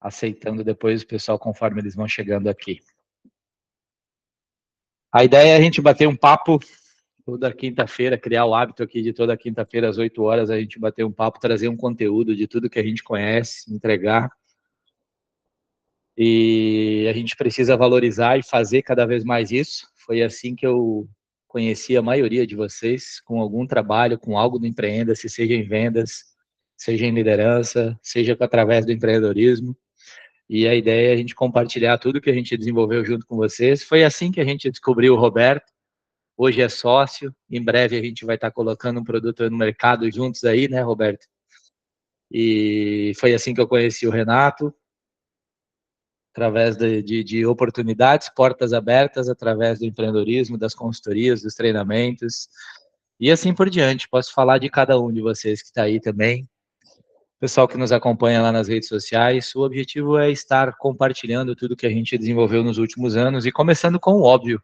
aceitando depois o pessoal conforme eles vão chegando aqui. A ideia é a gente bater um papo toda quinta-feira, criar o hábito aqui de toda quinta-feira às 8 horas a gente bater um papo, trazer um conteúdo de tudo que a gente conhece, entregar. E a gente precisa valorizar e fazer cada vez mais isso. Foi assim que eu conheci a maioria de vocês, com algum trabalho, com algo do Empreenda, se seja em vendas, seja em liderança, seja através do empreendedorismo. E a ideia é a gente compartilhar tudo que a gente desenvolveu junto com vocês. Foi assim que a gente descobriu o Roberto. Hoje é sócio. Em breve a gente vai estar colocando um produto no mercado juntos aí, né, Roberto? E foi assim que eu conheci o Renato, através de oportunidades, portas abertas, através do empreendedorismo, das consultorias, dos treinamentos, e assim por diante. Posso falar de cada um de vocês que está aí também. Pessoal que nos acompanha lá nas redes sociais, o objetivo é estar compartilhando tudo que a gente desenvolveu nos últimos anos e começando com o óbvio,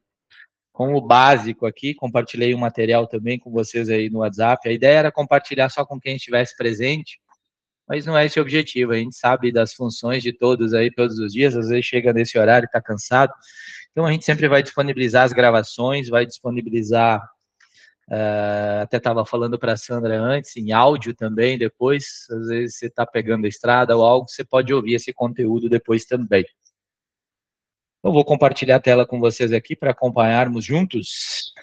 com o básico aqui. Compartilhei um material também com vocês aí no WhatsApp. A ideia era compartilhar só com quem estivesse presente, mas não é esse o objetivo. A gente sabe das funções de todos aí todos os dias, às vezes chega nesse horário e está cansado. Então a gente sempre vai disponibilizar as gravações, vai disponibilizar, até estava falando para a Sandra antes, em áudio também depois, às vezes você está pegando a estrada ou algo, você pode ouvir esse conteúdo depois também. Eu vou compartilhar a tela com vocês aqui para acompanharmos juntos.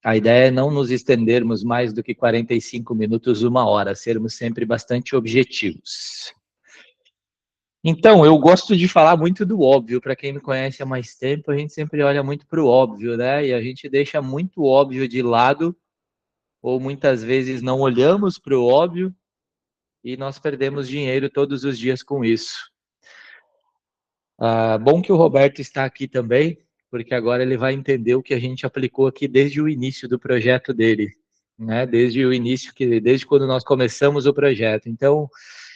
A ideia é não nos estendermos mais do que 45 minutos, 1 hora, sermos sempre bastante objetivos. Então, eu gosto de falar muito do óbvio. Para quem me conhece há mais tempo, a gente sempre olha muito para o óbvio, né? E a gente deixa muito óbvio de lado, ou muitas vezes não olhamos para o óbvio e nós perdemos dinheiro todos os dias com isso. Bom que o Roberto está aqui também, porque agora ele vai entender o que a gente aplicou aqui desde o início do projeto dele, né? Desde o início, desde quando nós começamos o projeto. Então,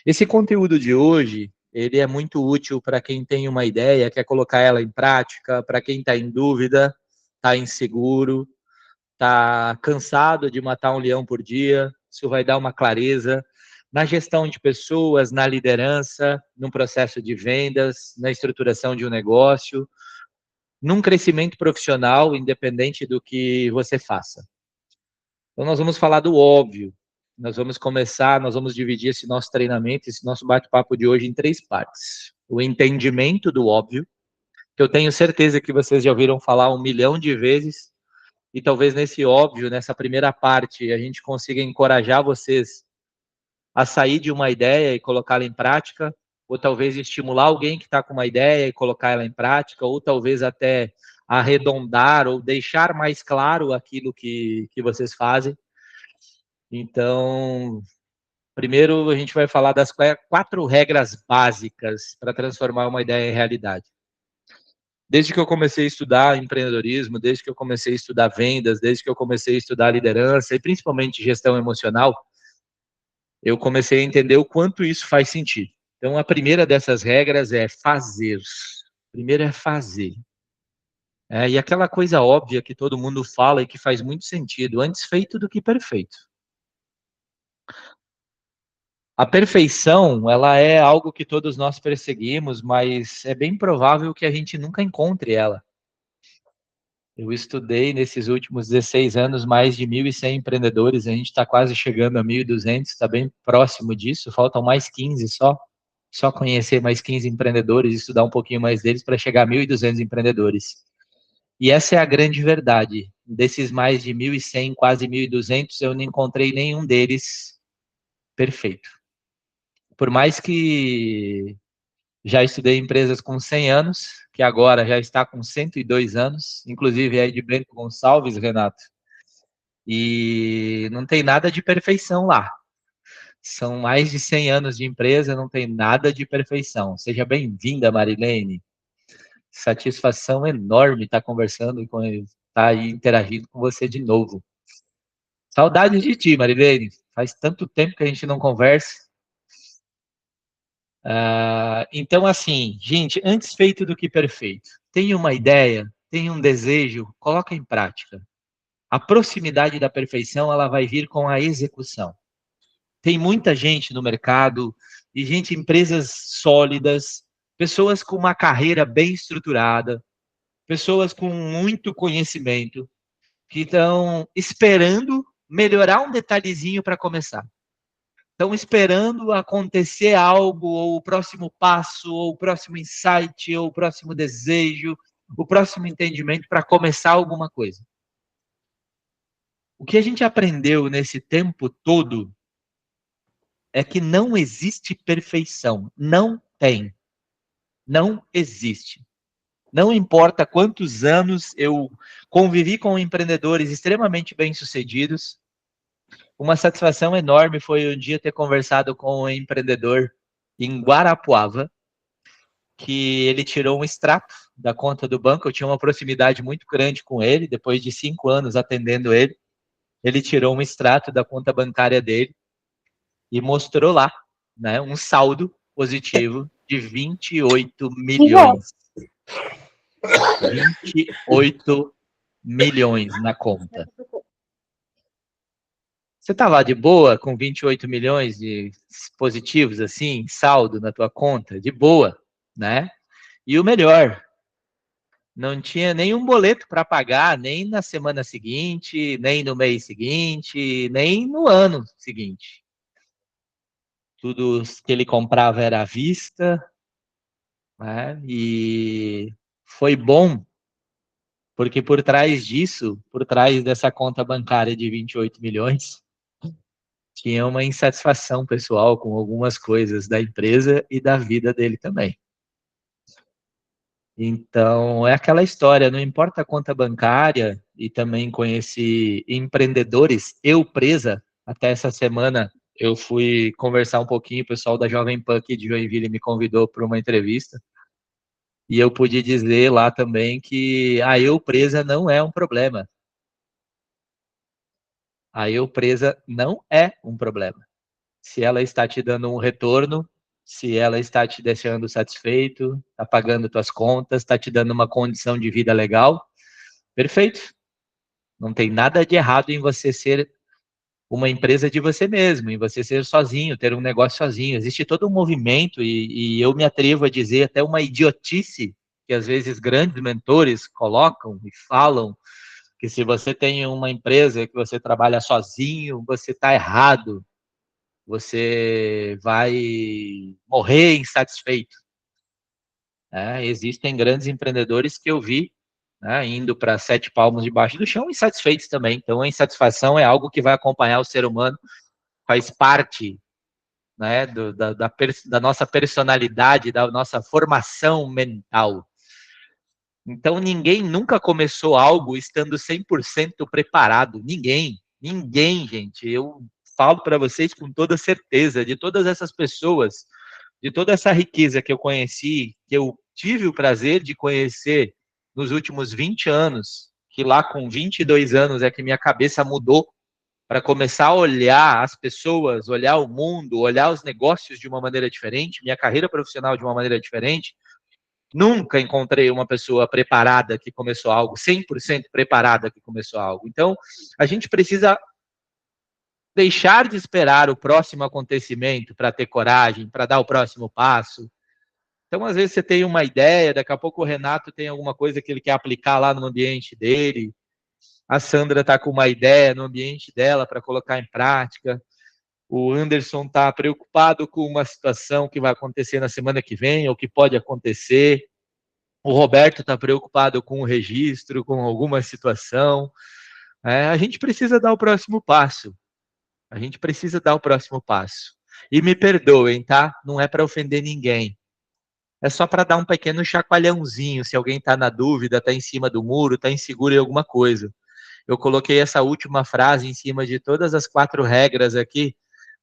esse conteúdo de hoje, ele é muito útil para quem tem uma ideia, quer colocar ela em prática, para quem está em dúvida, está inseguro, está cansado de matar um leão por dia. Isso vai dar uma clareza na gestão de pessoas, na liderança, no processo de vendas, na estruturação de um negócio, num crescimento profissional, independente do que você faça. Então, nós vamos falar do óbvio. Nós vamos dividir esse nosso treinamento, esse nosso bate-papo de hoje em 3 partes. O entendimento do óbvio, que eu tenho certeza que vocês já ouviram falar 1 milhão de vezes, e talvez nesse óbvio, nessa primeira parte, a gente consiga encorajar vocês a sair de uma ideia e colocá-la em prática, ou talvez estimular alguém que está com uma ideia e colocar ela em prática, ou talvez até arredondar ou deixar mais claro aquilo que vocês fazem. Então, primeiro a gente vai falar das 4 regras básicas para transformar uma ideia em realidade. Desde que eu comecei a estudar empreendedorismo, desde que eu comecei a estudar vendas, desde que eu comecei a estudar liderança e principalmente gestão emocional, eu comecei a entender o quanto isso faz sentido. Então, a primeira dessas regras é fazer. Primeiro é fazer. E aquela coisa óbvia que todo mundo fala e que faz muito sentido, antes feito do que perfeito. A perfeição, ela é algo que todos nós perseguimos, mas é bem provável que a gente nunca encontre ela. Eu estudei nesses últimos 16 anos mais de 1.100 empreendedores, a gente está quase chegando a 1.200, está bem próximo disso, faltam mais 15 só conhecer mais 15 empreendedores, estudar um pouquinho mais deles para chegar a 1.200 empreendedores. E essa é a grande verdade, desses mais de 1.100, quase 1.200, eu não encontrei nenhum deles perfeito. Por mais que já estudei em empresas com 100 anos, que agora já está com 102 anos, inclusive é de Bento Gonçalves, Renato, e não tem nada de perfeição lá. São mais de 100 anos de empresa, não tem nada de perfeição. Seja bem-vinda, Marilene. Satisfação enorme estar conversando e estar aí interagindo com você de novo. Saudades de ti, Marilene. Faz tanto tempo que a gente não conversa. Então, assim, gente, antes feito do que perfeito. Tenha uma ideia, tenha um desejo, coloca em prática. A proximidade da perfeição, ela vai vir com a execução. Tem muita gente no mercado E, gente, empresas sólidas, pessoas com uma carreira bem estruturada, pessoas com muito conhecimento, que estão esperando melhorar um detalhezinho para começar. Estão esperando acontecer algo, ou o próximo passo, ou o próximo insight, ou o próximo desejo, o próximo entendimento para começar alguma coisa. O que a gente aprendeu nesse tempo todo é que não existe perfeição. Não tem. Não existe. Não importa quantos anos eu convivi com empreendedores extremamente bem-sucedidos, uma satisfação enorme foi um dia ter conversado com um empreendedor em Guarapuava, que ele tirou um extrato da conta do banco. Eu tinha uma proximidade muito grande com ele, depois de 5 anos atendendo ele. Ele tirou um extrato da conta bancária dele e mostrou lá, né, um saldo positivo de 28 milhões. 28 milhões na conta. Você tá lá de boa com 28 milhões de positivos, assim, saldo na tua conta? De boa, né? E o melhor, não tinha nenhum boleto para pagar, nem na semana seguinte, nem no mês seguinte, nem no ano seguinte. Tudo que ele comprava era à vista, né? E foi bom, porque por trás disso, por trás dessa conta bancária de 28 milhões, tinha uma insatisfação pessoal com algumas coisas da empresa e da vida dele também. Então, é aquela história, não importa a conta bancária, e também conheci empreendedores, eu presa, até essa semana eu fui conversar um pouquinho, o pessoal da Jovem Pan aqui de Joinville me convidou para uma entrevista, e eu pude dizer lá também que a eu presa não é um problema. A eu presa não é um problema. Se ela está te dando um retorno, se ela está te deixando satisfeito, está pagando tuas contas, está te dando uma condição de vida legal, perfeito. Não tem nada de errado em você ser uma empresa de você mesmo, em você ser sozinho, ter um negócio sozinho. Existe todo um movimento, e eu me atrevo a dizer até uma idiotice, que às vezes grandes mentores colocam e falam, que se você tem uma empresa que você trabalha sozinho, você está errado, você vai morrer insatisfeito. Existem grandes empreendedores que eu vi, né, indo para 7 palmos debaixo do chão, insatisfeitos também. Então, a insatisfação é algo que vai acompanhar o ser humano, faz parte, né, da nossa personalidade, da nossa formação mental. Então, ninguém nunca começou algo estando 100% preparado. Ninguém, gente. Eu falo para vocês com toda certeza, de todas essas pessoas, de toda essa riqueza que eu conheci, que eu tive o prazer de conhecer nos últimos 20 anos, que lá com 22 anos é que minha cabeça mudou para começar a olhar as pessoas, olhar o mundo, olhar os negócios de uma maneira diferente, minha carreira profissional de uma maneira diferente. Nunca encontrei uma pessoa preparada que começou algo, 100% preparada que começou algo. Então, a gente precisa deixar de esperar o próximo acontecimento para ter coragem, para dar o próximo passo. Então, às vezes, você tem uma ideia, daqui a pouco o Renato tem alguma coisa que ele quer aplicar lá no ambiente dele, a Sandra está com uma ideia no ambiente dela para colocar em prática, o Anderson está preocupado com uma situação que vai acontecer na semana que vem, ou que pode acontecer, o Roberto está preocupado com o registro, com alguma situação. A gente precisa dar o próximo passo. A gente precisa dar o próximo passo. E me perdoem, tá? Não é para ofender ninguém. É só para dar um pequeno chacoalhãozinho, se alguém está na dúvida, está em cima do muro, está inseguro em alguma coisa. Eu coloquei essa última frase em cima de todas as 4 regras aqui,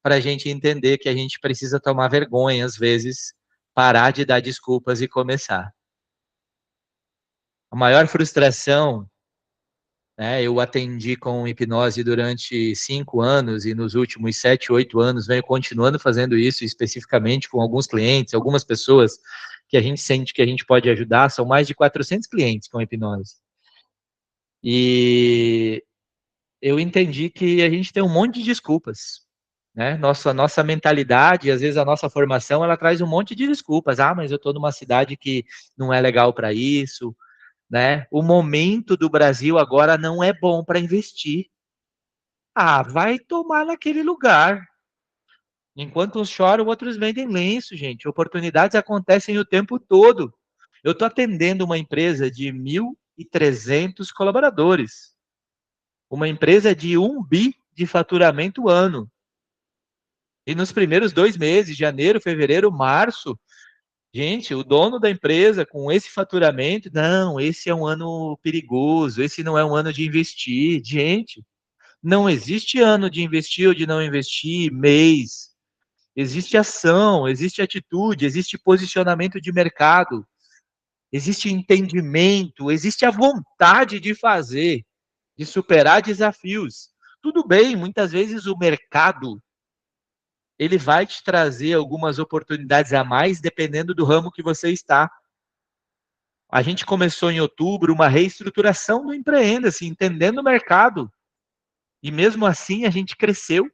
para a gente entender que a gente precisa tomar vergonha, às vezes, parar de dar desculpas e começar. A maior frustração, né, eu atendi com hipnose durante 5 anos, e nos últimos 7, 8 anos venho continuando fazendo isso, especificamente com alguns clientes, algumas pessoas que a gente sente que a gente pode ajudar. São mais de 400 clientes com hipnose. E eu entendi que a gente tem um monte de desculpas. né? Nossa mentalidade, às vezes a nossa formação, ela traz um monte de desculpas. Ah, mas eu estou numa cidade que não é legal para isso, né? O momento do Brasil agora não é bom para investir. Ah, vai tomar naquele lugar. Enquanto uns choram, outros vendem lenço, gente. Oportunidades acontecem o tempo todo. Eu estou atendendo uma empresa de 1.300 colaboradores. Uma empresa de 1 bi de faturamento ano. E nos primeiros 2 meses, janeiro, fevereiro, março, gente, o dono da empresa com esse faturamento, não, esse é um ano perigoso, esse não é um ano de investir. Gente, não existe ano de investir ou de não investir, mês. Existe ação, existe atitude, existe posicionamento de mercado, existe entendimento, existe a vontade de fazer, de superar desafios. Tudo bem, muitas vezes o mercado ele vai te trazer algumas oportunidades a mais, dependendo do ramo que você está. A gente começou em outubro uma reestruturação do Empreenda-se, entendendo o mercado. E mesmo assim a gente cresceu.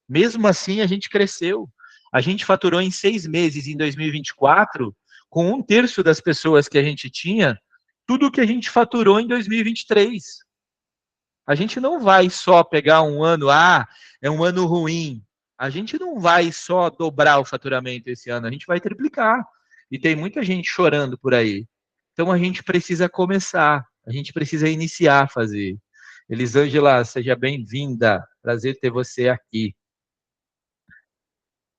Mesmo assim a gente cresceu. A gente faturou em 6 meses, em 2024, com 1/3 das pessoas que a gente tinha, tudo o que a gente faturou em 2023. A gente não vai só pegar um ano, é um ano ruim. A gente não vai só dobrar o faturamento esse ano, a gente vai triplicar. E tem muita gente chorando por aí. Então a gente precisa começar, a gente precisa iniciar a fazer. Elisângela, seja bem-vinda. Prazer ter você aqui.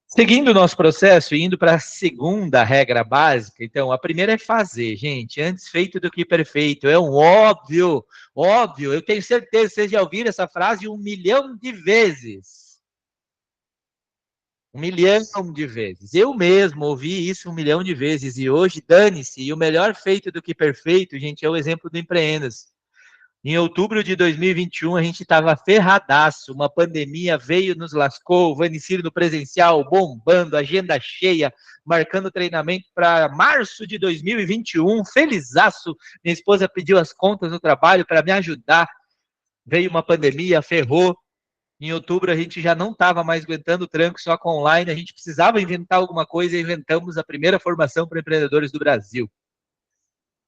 Seguindo o nosso processo e indo para a segunda regra básica, então, a primeira é fazer, gente, antes feito do que perfeito, é um óbvio, óbvio, eu tenho certeza que vocês já ouviram essa frase 1 milhão de vezes. 1 milhão de vezes. Eu mesmo ouvi isso 1 milhão de vezes e hoje, dane-se, e o melhor feito do que perfeito, gente, é o exemplo do Empreendas. Em outubro de 2021, a gente estava ferradaço, uma pandemia veio, nos lascou, o Vanicírio no presencial, bombando, agenda cheia, marcando treinamento para março de 2021, felizaço. Minha esposa pediu as contas do trabalho para me ajudar. Veio uma pandemia, ferrou. Em outubro a gente já não estava mais aguentando o tranco só com online, a gente precisava inventar alguma coisa e inventamos a primeira formação para empreendedores do Brasil.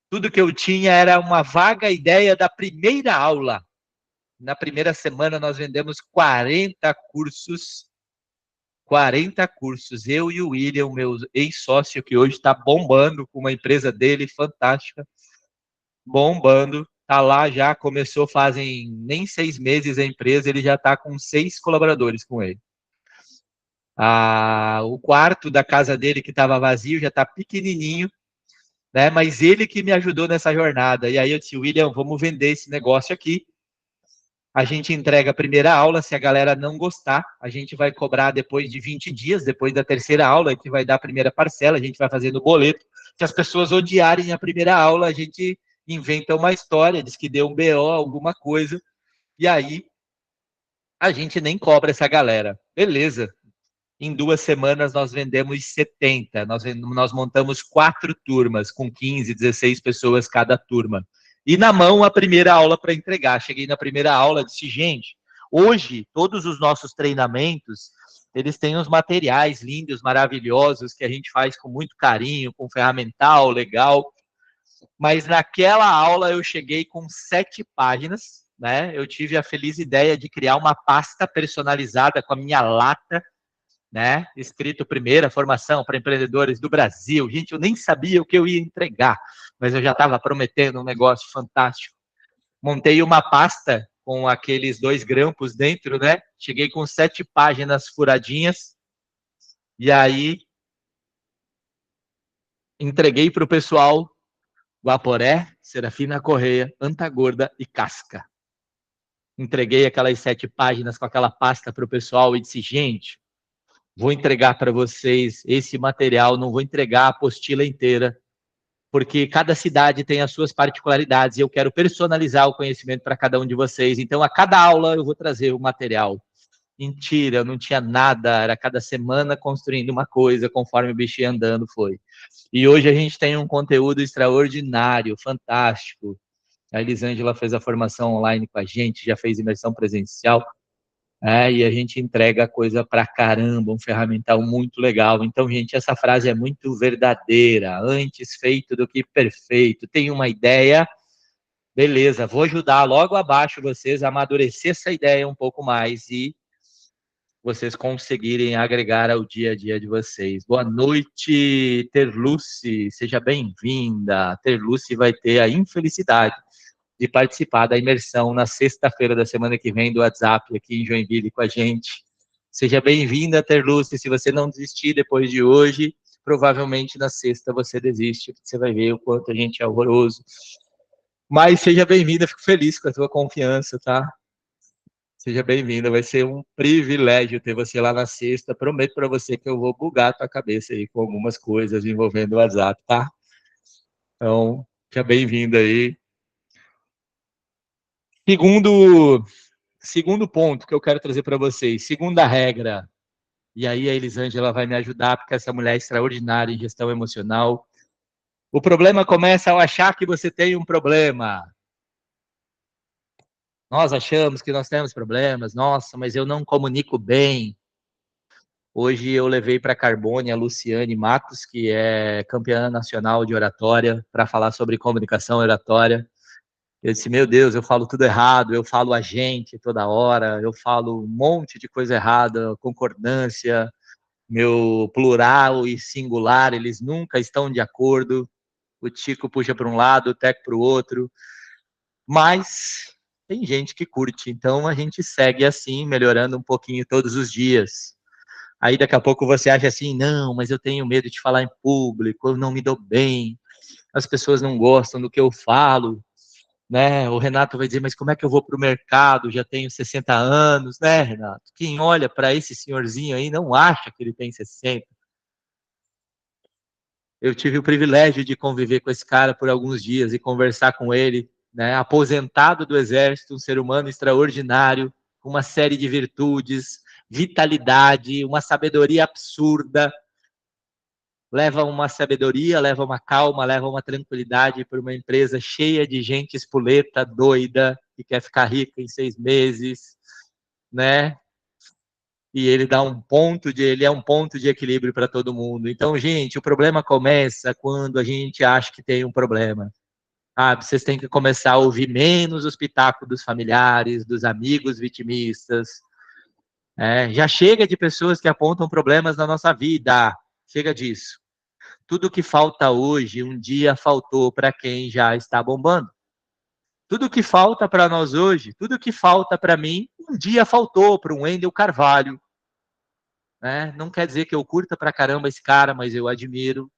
Tudo que eu tinha era uma vaga ideia da primeira aula. Na primeira semana nós vendemos 40 cursos. 40 cursos. Eu e o William, meu ex-sócio, que hoje está bombando com uma empresa dele fantástica. Bombando. Está lá já, começou fazem nem 6 meses a empresa, ele já está com 6 colaboradores com ele. O quarto da casa dele que estava vazio já está pequenininho, né? Mas ele que me ajudou nessa jornada. E aí eu disse, William, vamos vender esse negócio aqui. A gente entrega a primeira aula, se a galera não gostar, a gente vai cobrar depois de 20 dias, depois da terceira aula, a gente vai dar a primeira parcela, a gente vai fazendo o boleto. Se as pessoas odiarem a primeira aula, a gente inventa uma história, diz que deu um BO, alguma coisa, e aí a gente nem cobra essa galera. Beleza. Em 2 semanas nós vendemos 70, nós montamos 4 turmas, com 15, 16 pessoas cada turma. E na mão a primeira aula para entregar. Cheguei na primeira aula e disse, gente, hoje todos os nossos treinamentos, eles têm uns materiais lindos, maravilhosos, que a gente faz com muito carinho, com ferramental legal. Mas naquela aula eu cheguei com 7 páginas, né? Eu tive a feliz ideia de criar uma pasta personalizada com a minha lata, né? Escrito primeira formação para empreendedores do Brasil. Gente, eu nem sabia o que eu ia entregar, mas eu já estava prometendo um negócio fantástico. Montei uma pasta com aqueles 2 grampos dentro, né? Cheguei com 7 páginas furadinhas e aí entreguei para o pessoal Guaporé, Serafina Correia, Antagorda e Casca. Entreguei aquelas 7 páginas com aquela pasta para o pessoal e disse, gente, vou entregar para vocês esse material, não vou entregar a apostila inteira, porque cada cidade tem as suas particularidades e eu quero personalizar o conhecimento para cada um de vocês. Então, a cada aula eu vou trazer o material. Mentira, eu não tinha nada, era cada semana construindo uma coisa, conforme o bicho ia andando, foi. E hoje a gente tem um conteúdo extraordinário, fantástico. A Elisângela fez a formação online com a gente, já fez imersão presencial. e a gente entrega coisa pra caramba, um ferramental muito legal. Então, gente, essa frase é muito verdadeira. Antes feito do que perfeito. Tem uma ideia, beleza, vou ajudar logo abaixo vocês a amadurecer essa ideia um pouco mais e vocês conseguirem agregar ao dia a dia de vocês. Boa noite, Terluce, seja bem-vinda. Terluce vai ter a infelicidade de participar da imersão na sexta-feira da semana que vem do WhatsApp aqui em Joinville com a gente. Seja bem-vinda, Terluce. Se você não desistir depois de hoje, provavelmente na sexta você desiste, porque você vai ver o quanto a gente é horroroso. Mas seja bem-vinda, fico feliz com a tua confiança, tá? Seja bem-vinda, vai ser um privilégio ter você lá na sexta. Prometo para você que eu vou bugar a tua cabeça aí com algumas coisas envolvendo o WhatsApp, tá? Então, seja bem-vinda aí. Segundo ponto que eu quero trazer para vocês, segunda regra, e aí a Elisângela vai me ajudar, porque essa mulher é extraordinária em gestão emocional. O problema começa ao achar que você tem um problema. Nós achamos que nós temos problemas, nossa, mas eu não comunico bem. Hoje eu levei para Carbone a Luciane Matos, que é campeã nacional de oratória, para falar sobre comunicação oratória. Eu disse, meu Deus, eu falo tudo errado, eu falo a gente toda hora, eu falo um monte de coisa errada, concordância, meu plural e singular, eles nunca estão de acordo. O Tico puxa para um lado, o Teco para o outro. Mas tem gente que curte, então a gente segue assim, melhorando um pouquinho todos os dias. Aí daqui a pouco você acha assim, não, mas eu tenho medo de falar em público, eu não me dou bem, as pessoas não gostam do que eu falo, né? O Renato vai dizer, mas como é que eu vou para o mercado? Já tenho 60 anos, né, Renato? Quem olha para esse senhorzinho aí não acha que ele tem 60. Eu tive o privilégio de conviver com esse cara por alguns dias e conversar com ele, né? Aposentado do Exército, um ser humano extraordinário, com uma série de virtudes, vitalidade, uma sabedoria absurda. Leva uma sabedoria, leva uma calma, leva uma tranquilidade para uma empresa cheia de gente espoleta, doida, que quer ficar rica em 6 meses, né? E ele é um ponto de equilíbrio para todo mundo. Então, gente, o problema começa quando a gente acha que tem um problema. Ah, vocês têm que começar a ouvir menos os pitacos dos familiares, dos amigos vitimistas. Já chega de pessoas que apontam problemas na nossa vida. Chega disso. Tudo que falta hoje, um dia faltou para quem já está bombando. Tudo que falta para nós hoje, tudo que falta para mim, um dia faltou para um Wendel Carvalho. Né? Não quer dizer que eu curta pra caramba esse cara, mas eu admiro.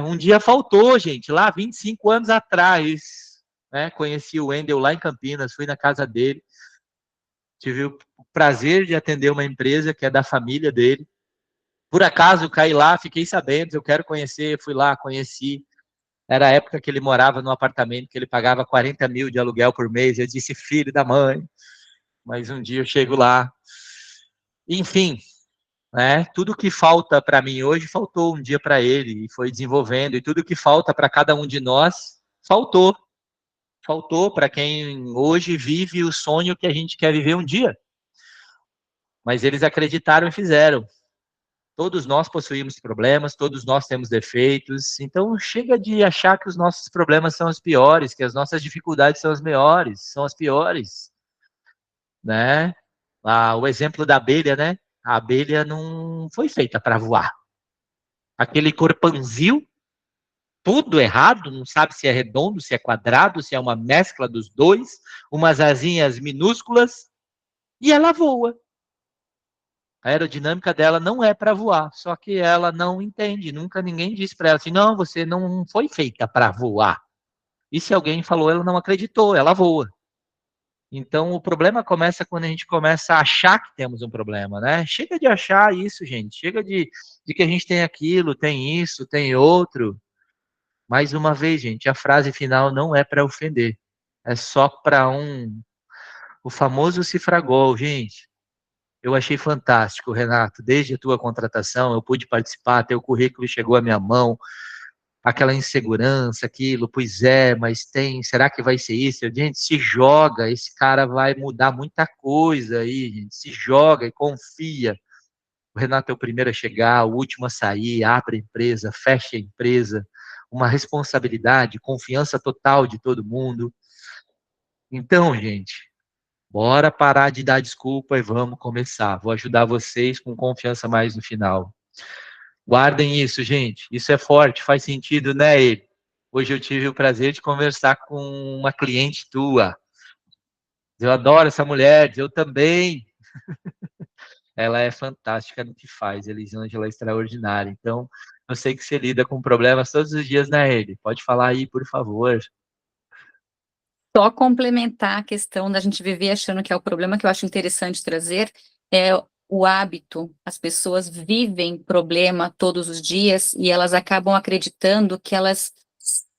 Um dia faltou, gente, lá 25 anos atrás. Conheci o Wendel lá em Campinas, fui na casa dele. Tive o prazer de atender uma empresa que é da família dele. Por acaso, caí lá, fiquei sabendo, eu quero conhecer, fui lá, conheci. Era a época que ele morava num apartamento que ele pagava 40 mil de aluguel por mês. Eu disse, filho da mãe. Mas um dia eu chego lá. Enfim, tudo que falta para mim hoje, faltou um dia para ele, e foi desenvolvendo. E tudo que falta para cada um de nós, faltou. Faltou para quem hoje vive o sonho que a gente quer viver um dia. Mas eles acreditaram e fizeram. Todos nós possuímos problemas, todos nós temos defeitos, então chega de achar que os nossos problemas são os piores, que as nossas dificuldades são as melhores, são as piores, né? O exemplo da abelha, né? A abelha não foi feita para voar. Aquele corpanzil, tudo errado, não sabe se é redondo, se é quadrado, se é uma mescla dos dois, umas asinhas minúsculas, e ela voa. A aerodinâmica dela não é para voar, só que ela não entende. Nunca ninguém disse para ela assim: não, você não foi feita para voar. E se alguém falou, ela não acreditou, ela voa. Então o problema começa quando a gente começa a achar que temos um problema, né? Chega de achar isso, gente. Chega de que a gente tem aquilo, tem isso, tem outro. Mais uma vez, gente, a frase final não é para ofender. É só para o famoso cifragol, gente. Eu achei fantástico, Renato. Desde a tua contratação, eu pude participar, teu currículo chegou à minha mão. aquela insegurança, aquilo, pois é, mas tem, será que vai ser isso? Gente, se joga, esse cara vai mudar muita coisa aí, gente, se joga e confia. O Renato é o primeiro a chegar, o último a sair, abre a empresa, fecha a empresa, uma responsabilidade, confiança total de todo mundo. Então, gente, bora parar de dar desculpa e vamos começar. Vou ajudar vocês com confiança mais no final. Guardem isso, gente. Isso é forte, faz sentido, né, ele? Hoje eu tive o prazer de conversar com uma cliente tua. Eu adoro essa mulher, eu também. Ela é fantástica no que faz, Elisângela é extraordinária. Então, eu sei que você lida com problemas todos os dias, né, ele? Pode falar aí, por favor. Só complementar a questão da gente viver achando que é o problema, que eu acho interessante trazer, é o hábito. As pessoas vivem problema todos os dias e elas acabam acreditando que elas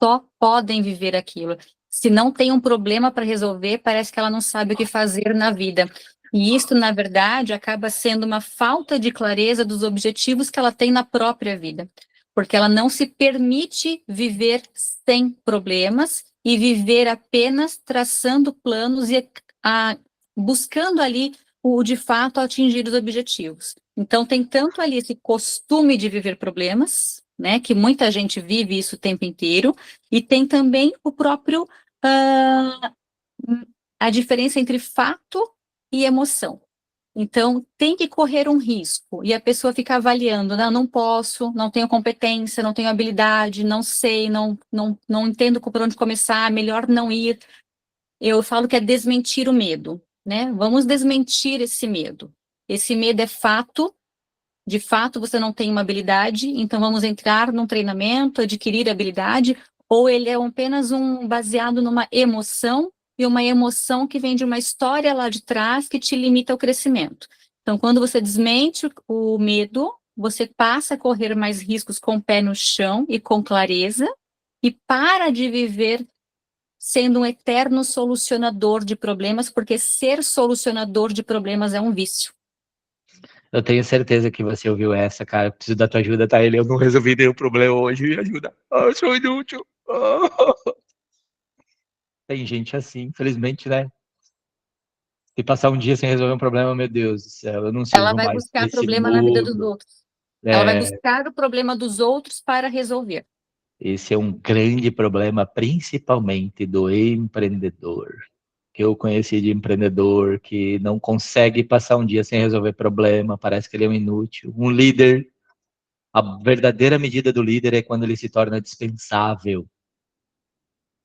só podem viver aquilo. Se não tem um problema para resolver, parece que ela não sabe o que fazer na vida. E isso, na verdade, acaba sendo uma falta de clareza dos objetivos que ela tem na própria vida, porque ela não se permite viver sem problemas e viver apenas traçando planos e buscando ali de fato atingir os objetivos. Então tem tanto ali esse costume de viver problemas, né, que muita gente vive isso o tempo inteiro, e tem também o próprio a diferença entre fato e emoção. Então, tem que correr um risco, e a pessoa fica avaliando, não posso, não tenho competência, não tenho habilidade, não sei, não entendo por onde começar, melhor não ir. Eu falo que é desmentir o medo, né? Vamos desmentir esse medo. Esse medo é fato, de fato você não tem uma habilidade, então vamos entrar num treinamento, adquirir habilidade, ou ele é apenas baseado numa emoção, e uma emoção que vem de uma história lá de trás que te limita ao crescimento. Então, quando você desmente o medo, você passa a correr mais riscos com o pé no chão e com clareza, e para de viver sendo um eterno solucionador de problemas, porque ser solucionador de problemas é um vício. Eu tenho certeza que você ouviu essa, cara. Eu preciso da tua ajuda, tá? Ele, eu não resolvi nenhum problema hoje, me ajuda. Ah, eu sou inútil. Ah. Tem gente assim, infelizmente, né? Se passar um dia sem resolver um problema, meu Deus do céu, eu não Ela sirvo vai mais buscar nesse problema na vida dos mundo. outros. Ela vai É, buscar o problema dos outros para resolver. esse é um grande problema, principalmente do empreendedor. Que eu conheci de empreendedor que não consegue passar um dia sem resolver problema, parece que ele é um inútil. Um líder, a verdadeira medida do líder é quando ele se torna dispensável,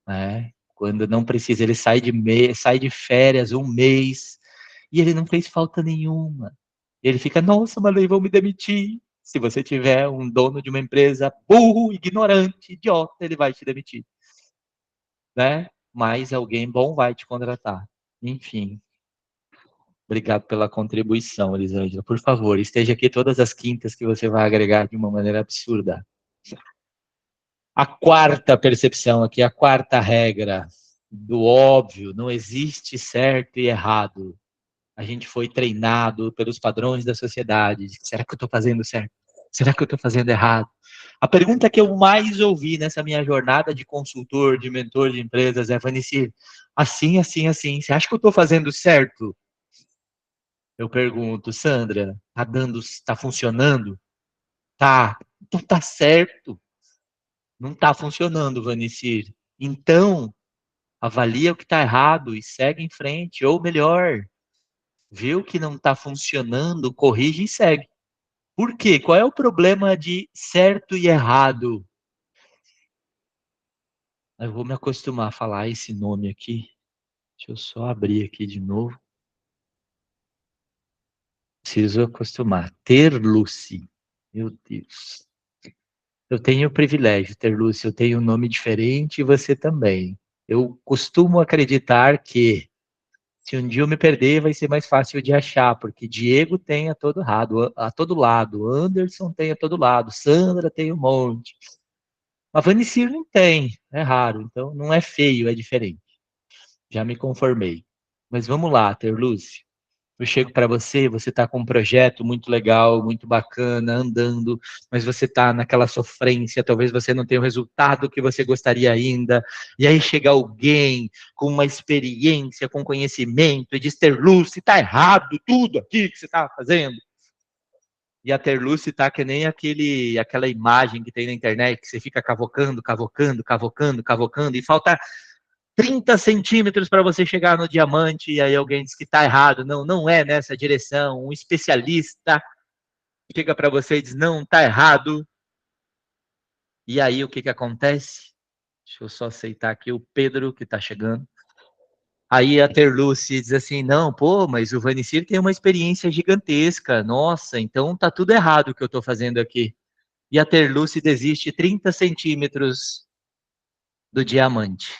né? Quando não precisa, ele sai de férias um mês e ele não fez falta nenhuma. Ele fica, nossa, mas vão me demitir. Se você tiver um dono de uma empresa burro, ignorante, idiota, ele vai te demitir, né? Mas alguém bom vai te contratar. Enfim, obrigado pela contribuição, Elisângela. Por favor, esteja aqui todas as quintas que você vai agregar de uma maneira absurda. A quarta percepção aqui, a quarta regra do óbvio, não existe certo e errado. A gente foi treinado pelos padrões da sociedade. Será que eu estou fazendo certo? Será que eu estou fazendo errado? A pergunta que eu mais ouvi nessa minha jornada de consultor, de mentor de empresas é, Vanici, assim, assim, assim, você acha que eu estou fazendo certo? Eu pergunto, Sandra, tá dando, tá funcionando? Tá. Então tá certo. Não tá funcionando, Vanicir. Então, avalia o que tá errado e segue em frente. Ou melhor, vê o que não tá funcionando, corrige e segue. Por quê? Qual é o problema de certo e errado? Eu vou me acostumar a falar esse nome aqui. Deixa eu só abrir aqui de novo. Preciso acostumar. Terluci. Meu Deus. Eu tenho o privilégio, Terlúcio, eu tenho um nome diferente e você também. Eu costumo acreditar que se um dia eu me perder, vai ser mais fácil de achar, porque Diego tem a todo lado, Anderson tem a todo lado, Sandra tem um monte. A Vanicir não tem, é raro, então não é feio, é diferente. Já me conformei. Mas vamos lá, Terlúcio. Eu chego para você, você está com um projeto muito legal, muito bacana, andando, mas você está naquela sofrência, talvez você não tenha o resultado que você gostaria ainda, e aí chega alguém com uma experiência, com conhecimento, e diz, Terluce, está errado tudo aqui que você está fazendo. E a Terluce está que nem aquela imagem que tem na internet, que você fica cavocando, cavocando, cavocando, cavocando, e falta 30 centímetros para você chegar no diamante, e aí alguém diz que está errado. Não, não é nessa direção. Um especialista chega para você e diz, não, está errado. E aí o que acontece? Deixa eu só aceitar aqui o Pedro, que está chegando. Aí a Terluce diz assim, não, pô, mas o Vanicir tem uma experiência gigantesca. Nossa, então tá tudo errado o que eu estou fazendo aqui. E a Terluce desiste 30 centímetros do diamante.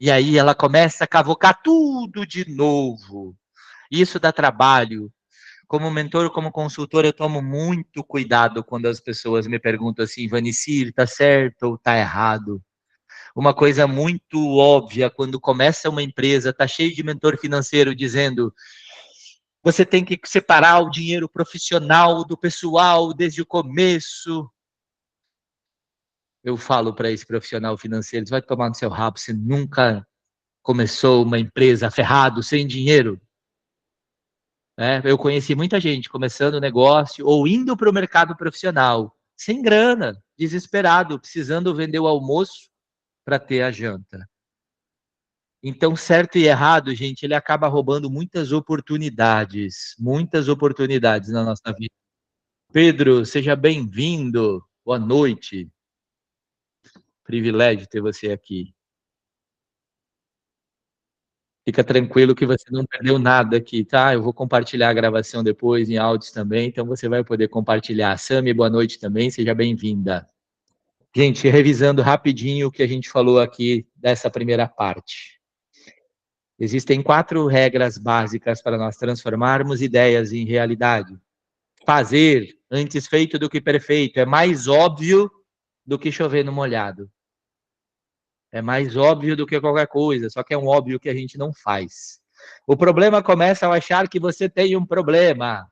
E aí ela começa a cavocar tudo de novo. Isso dá trabalho. Como mentor, como consultor, eu tomo muito cuidado quando as pessoas me perguntam assim, Vanicir, tá certo ou tá errado? Uma coisa muito óbvia, quando começa uma empresa, tá cheio de mentor financeiro dizendo, você tem que separar o dinheiro profissional do pessoal desde o começo. Eu falo para esse profissional financeiro, vai tomar no seu rabo, você nunca começou uma empresa ferrado, sem dinheiro. Eu conheci muita gente começando negócio ou indo para o mercado profissional, sem grana, desesperado, precisando vender o almoço para ter a janta. Então, certo e errado, gente, ele acaba roubando muitas oportunidades na nossa vida. Pedro, seja bem-vindo. Boa noite. Privilégio ter você aqui. Fica tranquilo que você não perdeu nada aqui, tá? Eu vou compartilhar a gravação depois em áudios também, então você vai poder compartilhar. Sami, boa noite também, seja bem-vinda. Gente, revisando rapidinho o que a gente falou aqui dessa primeira parte. Existem 4 regras básicas para nós transformarmos ideias em realidade. Fazer antes feito do que perfeito. É mais óbvio do que chover no molhado. É mais óbvio do que qualquer coisa, só que é um óbvio que a gente não faz. O problema começa ao achar que você tem um problema.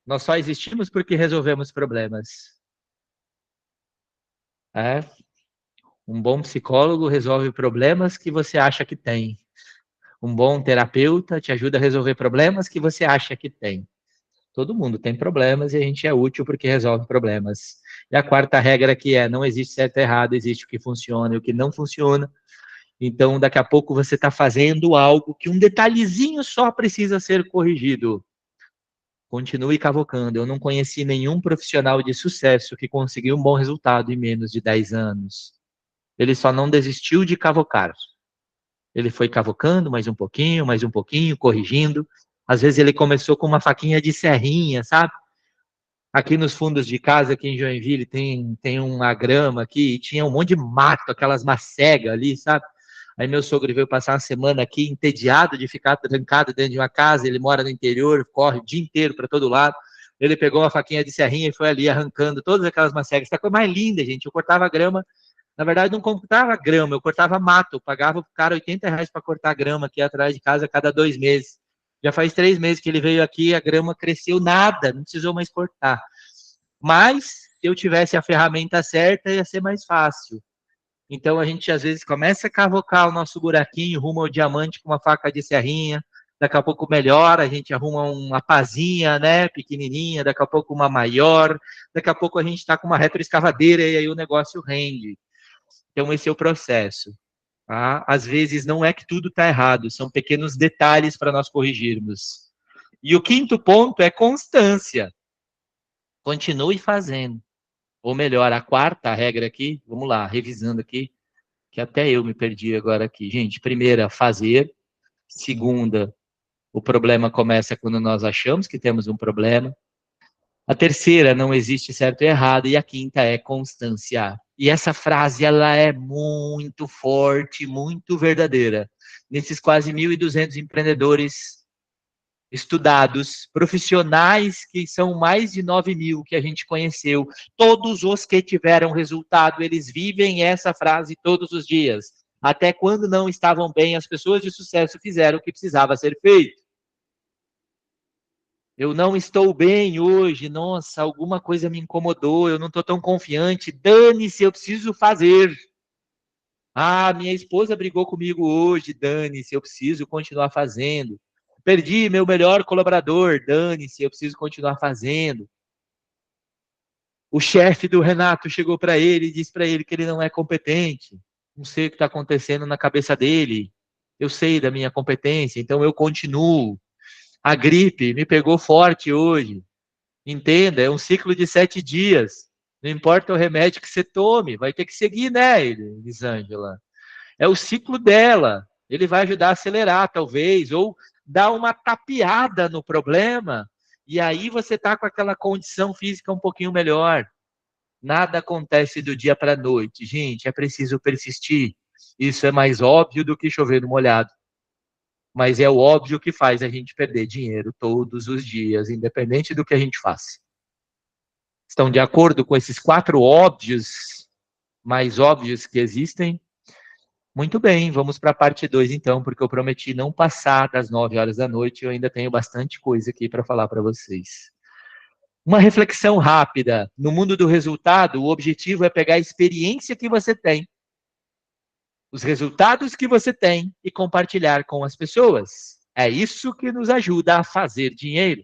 Nós só existimos porque resolvemos problemas. Um bom psicólogo resolve problemas que você acha que tem. Um bom terapeuta te ajuda a resolver problemas que você acha que tem. Todo mundo tem problemas e a gente é útil porque resolve problemas. E a quarta regra que é, não existe certo e errado, existe o que funciona e o que não funciona. Então, daqui a pouco você está fazendo algo que um detalhezinho só precisa ser corrigido. Continue cavocando. Eu não conheci nenhum profissional de sucesso que conseguiu um bom resultado em menos de 10 anos. Ele só não desistiu de cavocar. Ele foi cavocando mais um pouquinho, corrigindo. Às vezes ele começou com uma faquinha de serrinha, sabe? Aqui nos fundos de casa, aqui em Joinville, tem uma grama aqui, e tinha um monte de mato, aquelas macegas ali, sabe? Aí meu sogro veio passar uma semana aqui, entediado de ficar trancado dentro de uma casa, ele mora no interior, corre o dia inteiro para todo lado. Ele pegou uma faquinha de serrinha e foi ali arrancando todas aquelas macegas. Essa coisa mais linda, gente. Eu cortava grama, na verdade não cortava grama, eu cortava mato. Eu pagava pro cara R$ 80 para cortar grama aqui atrás de casa a cada 2 meses. Já faz 3 meses que ele veio aqui, a grama cresceu nada, não precisou mais cortar. Mas, se eu tivesse a ferramenta certa, ia ser mais fácil. Então, a gente, às vezes, começa a cavocar o nosso buraquinho rumo ao diamante com uma faca de serrinha. Daqui a pouco melhora, a gente arruma uma pazinha, né, pequenininha. Daqui a pouco uma maior. Daqui a pouco a gente está com uma retroescavadeira e aí o negócio rende. Então, esse é o processo. Tá? Às vezes, não é que tudo está errado. São pequenos detalhes para nós corrigirmos. E o quinto ponto é constância. Continue fazendo. Ou melhor, a quarta regra aqui, vamos lá, revisando aqui, que até eu me perdi agora aqui. Gente, primeira, fazer. Segunda, o problema começa quando nós achamos que temos um problema. A terceira, não existe certo e errado. E a quinta é constância. E essa frase, ela é muito forte, muito verdadeira. Nesses quase 1.200 empreendedores estudados, profissionais que são mais de 9.000 que a gente conheceu, todos os que tiveram resultado, eles vivem essa frase todos os dias. Até quando não estavam bem, as pessoas de sucesso fizeram o que precisava ser feito. Eu não estou bem hoje, nossa, alguma coisa me incomodou, eu não estou tão confiante, dane-se, eu preciso fazer. Ah, minha esposa brigou comigo hoje, dane-se, eu preciso continuar fazendo. Perdi meu melhor colaborador, dane-se, eu preciso continuar fazendo. O chefe do Renato chegou para ele e disse para ele que ele não é competente. Não sei o que está acontecendo na cabeça dele. Eu sei da minha competência, então eu continuo. A gripe me pegou forte hoje. Entenda, é um ciclo de 7 dias. Não importa o remédio que você tome, vai ter que seguir, né, Elisângela? É o ciclo dela. Ele vai ajudar a acelerar, talvez, ou dar uma tapeada no problema, e aí você está com aquela condição física um pouquinho melhor. Nada acontece do dia para a noite. Gente, é preciso persistir. Isso é mais óbvio do que chover no molhado. Mas é o óbvio que faz a gente perder dinheiro todos os dias, independente do que a gente faça. Estão de acordo com esses 4 óbvios, mais óbvios que existem? Muito bem, vamos para a parte 2 então, porque eu prometi não passar das 9 horas da noite, eu ainda tenho bastante coisa aqui para falar para vocês. Uma reflexão rápida. No mundo do resultado, o objetivo é pegar a experiência que você tem, os resultados que você tem e compartilhar com as pessoas. É isso que nos ajuda a fazer dinheiro.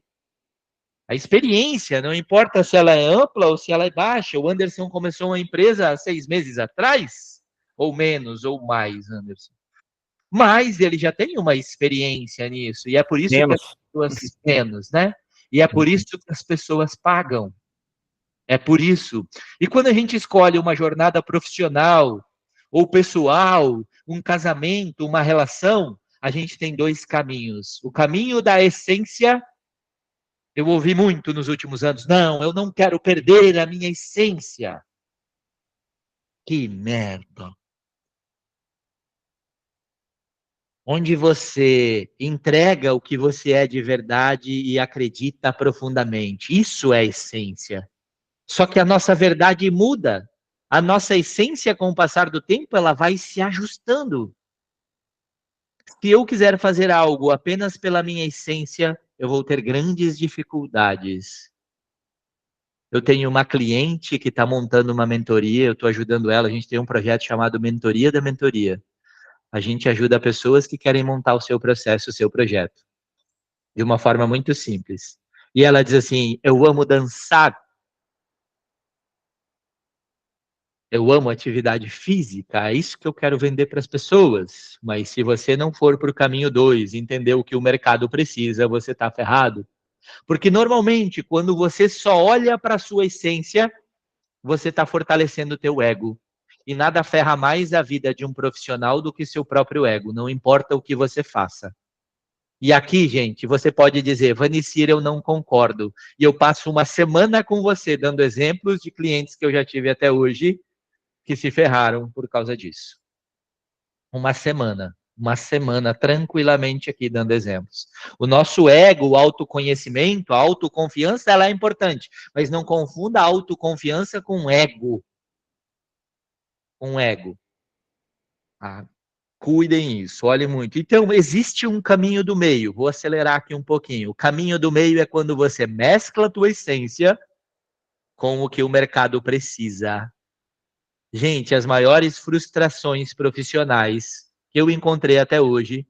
A experiência, não importa se ela é ampla ou se ela é baixa. O Anderson começou uma empresa há 6 meses atrás, ou menos, ou mais, Anderson. Mas ele já tem uma experiência nisso, e é por isso que as pessoas... Menos, né? E é por isso que as pessoas pagam. É por isso. E quando a gente escolhe uma jornada profissional, ou pessoal, um casamento, uma relação, a gente tem 2 caminhos. O caminho da essência. Eu ouvi muito nos últimos anos, não, eu não quero perder a minha essência. Que merda. Onde você entrega o que você é de verdade e acredita profundamente. Isso é essência. Só que a nossa verdade muda. A nossa essência, com o passar do tempo, ela vai se ajustando. Se eu quiser fazer algo apenas pela minha essência, eu vou ter grandes dificuldades. Eu tenho uma cliente que está montando uma mentoria, eu estou ajudando ela, a gente tem um projeto chamado Mentoria da Mentoria. A gente ajuda pessoas que querem montar o seu processo, o seu projeto, de uma forma muito simples. E ela diz assim, eu amo dançar, eu amo atividade física, é isso que eu quero vender para as pessoas. Mas se você não for para o caminho 2, entender o que o mercado precisa, você está ferrado. Porque normalmente, quando você só olha para a sua essência, você está fortalecendo o teu ego. E nada ferra mais a vida de um profissional do que seu próprio ego, não importa o que você faça. E aqui, gente, você pode dizer, Vanicir, eu não concordo. E eu passo uma semana com você, dando exemplos de clientes que eu já tive até hoje, que se ferraram por causa disso. Uma semana tranquilamente aqui dando exemplos. O nosso ego, o autoconhecimento, a autoconfiança, ela é importante, mas não confunda a autoconfiança com ego. Com ego. Ah, cuidem isso, olhem muito. Então, existe um caminho do meio. Vou acelerar aqui um pouquinho. O caminho do meio é quando você mescla a tua essência com o que o mercado precisa. Gente, as maiores frustrações profissionais que eu encontrei até hoje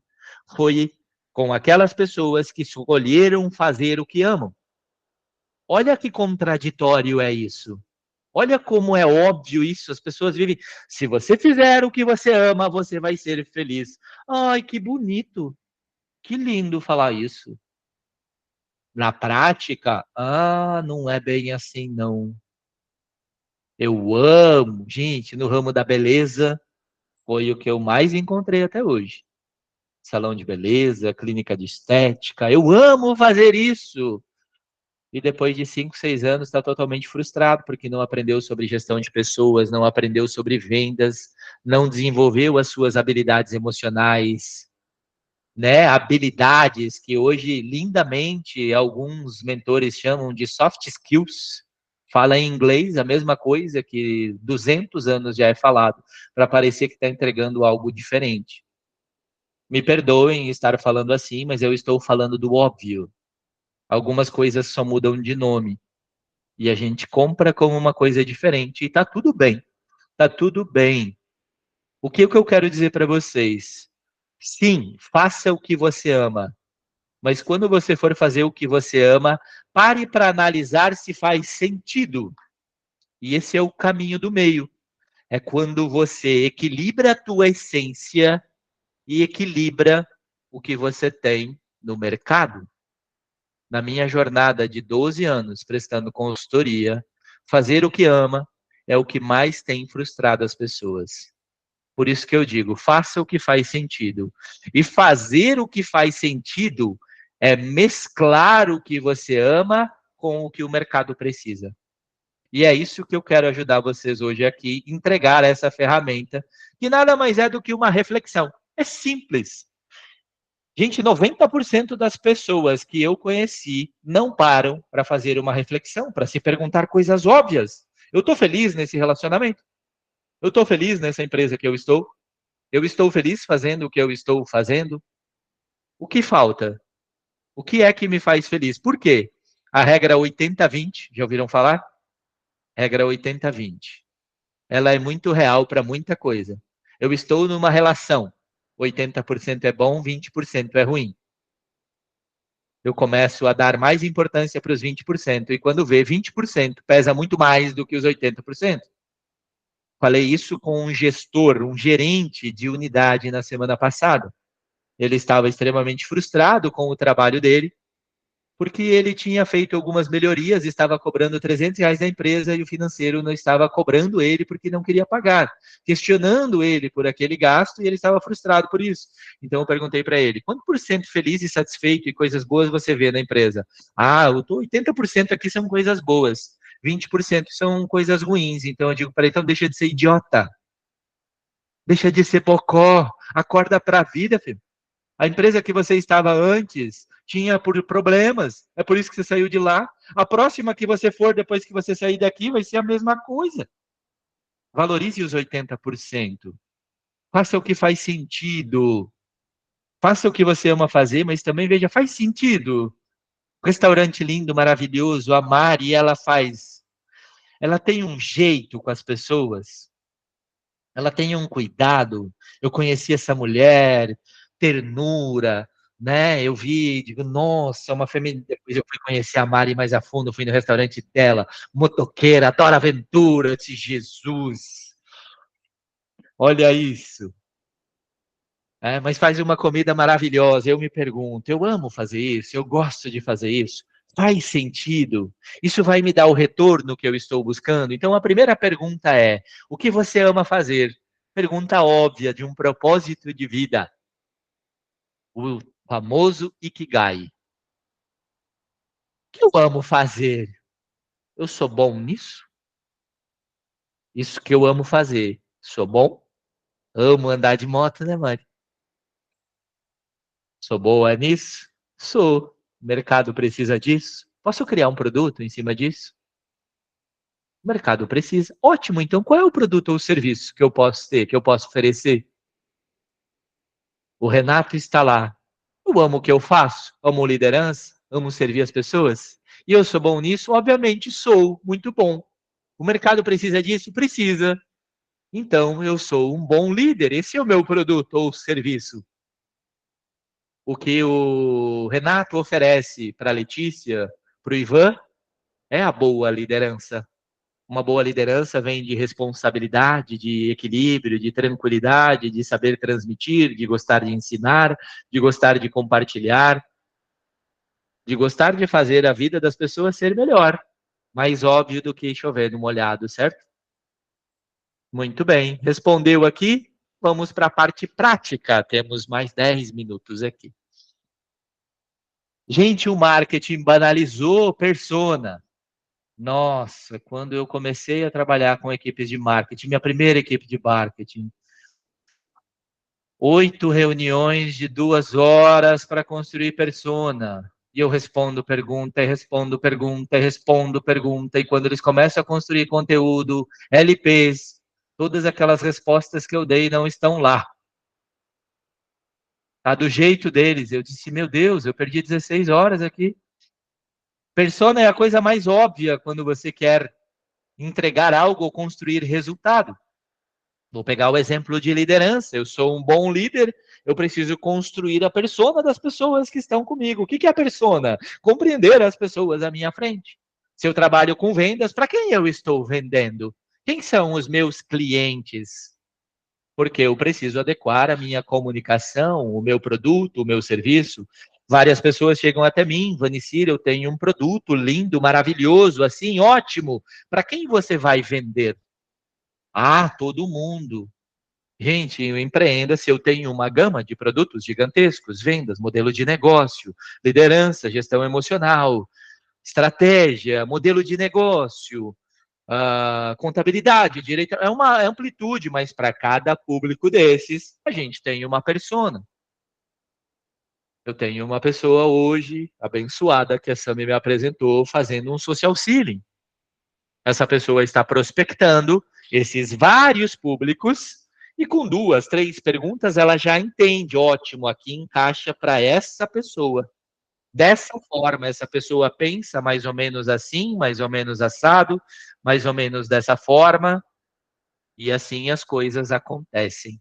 foi com aquelas pessoas que escolheram fazer o que amam. Olha que contraditório é isso. Olha como é óbvio isso. As pessoas vivem. Se você fizer o que você ama, você vai ser feliz. Ai, que bonito. Que lindo falar isso. Na prática, não é bem assim, não. Eu amo. Gente, no ramo da beleza, foi o que eu mais encontrei até hoje. Salão de beleza, clínica de estética. Eu amo fazer isso. E depois de 5, 6 anos está totalmente frustrado, porque não aprendeu sobre gestão de pessoas, não aprendeu sobre vendas, não desenvolveu as suas habilidades emocionais, né? Habilidades que hoje, lindamente, alguns mentores chamam de soft skills. Fala em inglês a mesma coisa que 200 anos já é falado, para parecer que está entregando algo diferente. Me perdoem estar falando assim, mas eu estou falando do óbvio. Algumas coisas só mudam de nome. E a gente compra como uma coisa diferente. E tá tudo bem. Tá tudo bem. O que eu quero dizer para vocês? Sim, faça o que você ama. Mas quando você for fazer o que você ama, pare para analisar se faz sentido. E esse é o caminho do meio. É quando você equilibra a tua essência e equilibra o que você tem no mercado. Na minha jornada de 12 anos prestando consultoria, fazer o que ama é o que mais tem frustrado as pessoas. Por isso que eu digo, faça o que faz sentido. E fazer o que faz sentido é mesclar o que você ama com o que o mercado precisa. E é isso que eu quero ajudar vocês hoje aqui, entregar essa ferramenta, que nada mais é do que uma reflexão. É simples. Gente, 90% das pessoas que eu conheci não param para fazer uma reflexão, para se perguntar coisas óbvias. Eu estou feliz nesse relacionamento? Eu estou feliz nessa empresa que eu estou? Eu estou feliz fazendo o que eu estou fazendo? O que falta? O que é que me faz feliz? Por quê? A regra 80-20, já ouviram falar? Regra 80-20. Ela é muito real para muita coisa. Eu estou numa relação. 80% é bom, 20% é ruim. Eu começo a dar mais importância para os 20%, e quando vê, 20% pesa muito mais do que os 80%. Falei isso com um gestor, um gerente de unidade na semana passada. Ele estava extremamente frustrado com o trabalho dele, porque ele tinha feito algumas melhorias, estava cobrando R$ 300 da empresa e o financeiro não estava cobrando ele porque não queria pagar, questionando ele por aquele gasto, e ele estava frustrado por isso. Então eu perguntei para ele, quanto por cento feliz e satisfeito e coisas boas você vê na empresa? Ah, eu estou 80% aqui são coisas boas, 20% são coisas ruins. Então eu digo para ele, então deixa de ser idiota, deixa de ser bocó, acorda para a vida, filho. A empresa que você estava antes tinha por problemas, é por isso que você saiu de lá. A próxima que você for depois que você sair daqui vai ser a mesma coisa. Valorize os 80%. Faça o que faz sentido. Faça o que você ama fazer, mas também veja, faz sentido. Restaurante lindo, maravilhoso, a Mari, ela faz. Ela tem um jeito com as pessoas. Ela tem um cuidado. Eu conheci essa mulher, ternura, né? Eu vi, digo, nossa, uma feminina. Depois eu fui conhecer a Mari mais a fundo, fui no restaurante dela, motoqueira, adora aventura. Eu disse, Jesus, olha isso. É, mas faz uma comida maravilhosa. Eu me pergunto, eu amo fazer isso, eu gosto de fazer isso. Faz sentido? Isso vai me dar o retorno que eu estou buscando? Então, a primeira pergunta é: o que você ama fazer? Pergunta óbvia de um propósito de vida. O famoso Ikigai. O que eu amo fazer? Eu sou bom nisso? Isso que eu amo fazer. Sou bom? Amo andar de moto, né, Mari? Sou boa nisso? Sou. O mercado precisa disso? Posso criar um produto em cima disso? O mercado precisa. Ótimo, então qual é o produto ou serviço que eu posso ter, que eu posso oferecer? O Renato está lá. Eu amo o que eu faço, amo liderança, amo servir as pessoas. E eu sou bom nisso? Obviamente sou, muito bom. O mercado precisa disso? Precisa. Então eu sou um bom líder, esse é o meu produto ou serviço. O que o Renato oferece para a Letícia, para o Ivan, é a boa liderança. Uma boa liderança vem de responsabilidade, de equilíbrio, de tranquilidade, de saber transmitir, de gostar de ensinar, de gostar de compartilhar, de gostar de fazer a vida das pessoas ser melhor. Mais óbvio do que chover no molhado, certo? Muito bem. Respondeu aqui? Vamos para a parte prática. Temos mais 10 minutos aqui. Gente, o marketing banalizou persona. Nossa, quando eu comecei a trabalhar com equipes de marketing, minha primeira equipe de marketing, 8 reuniões de 2 horas para construir persona. E eu respondo pergunta, e respondo pergunta, e respondo pergunta. E quando eles começam a construir conteúdo, LPs, todas aquelas respostas que eu dei não estão lá. Tá do jeito deles. Eu disse, meu Deus, eu perdi 16 horas aqui. Persona é a coisa mais óbvia quando você quer entregar algo ou construir resultado. Vou pegar o exemplo de liderança. Eu sou um bom líder, eu preciso construir a persona das pessoas que estão comigo. O que é a persona? Compreender as pessoas à minha frente. Se eu trabalho com vendas, para quem eu estou vendendo? Quem são os meus clientes? Porque eu preciso adequar a minha comunicação, o meu produto, o meu serviço. Várias pessoas chegam até mim, Vanicir, eu tenho um produto lindo, maravilhoso, assim, ótimo. Para quem você vai vender? Ah, todo mundo. Gente, eu empreenda se eu tenho uma gama de produtos gigantescos, vendas, modelo de negócio, liderança, gestão emocional, estratégia, modelo de negócio, contabilidade, direito, é uma amplitude, mas para cada público desses, a gente tem uma persona. Eu tenho uma pessoa hoje, abençoada, que a Sami me apresentou, fazendo um social selling. Essa pessoa está prospectando esses vários públicos e com 2, 3 perguntas ela já entende, ótimo, aqui encaixa para essa pessoa. Dessa forma, essa pessoa pensa mais ou menos assim, mais ou menos assado, mais ou menos dessa forma, e assim as coisas acontecem.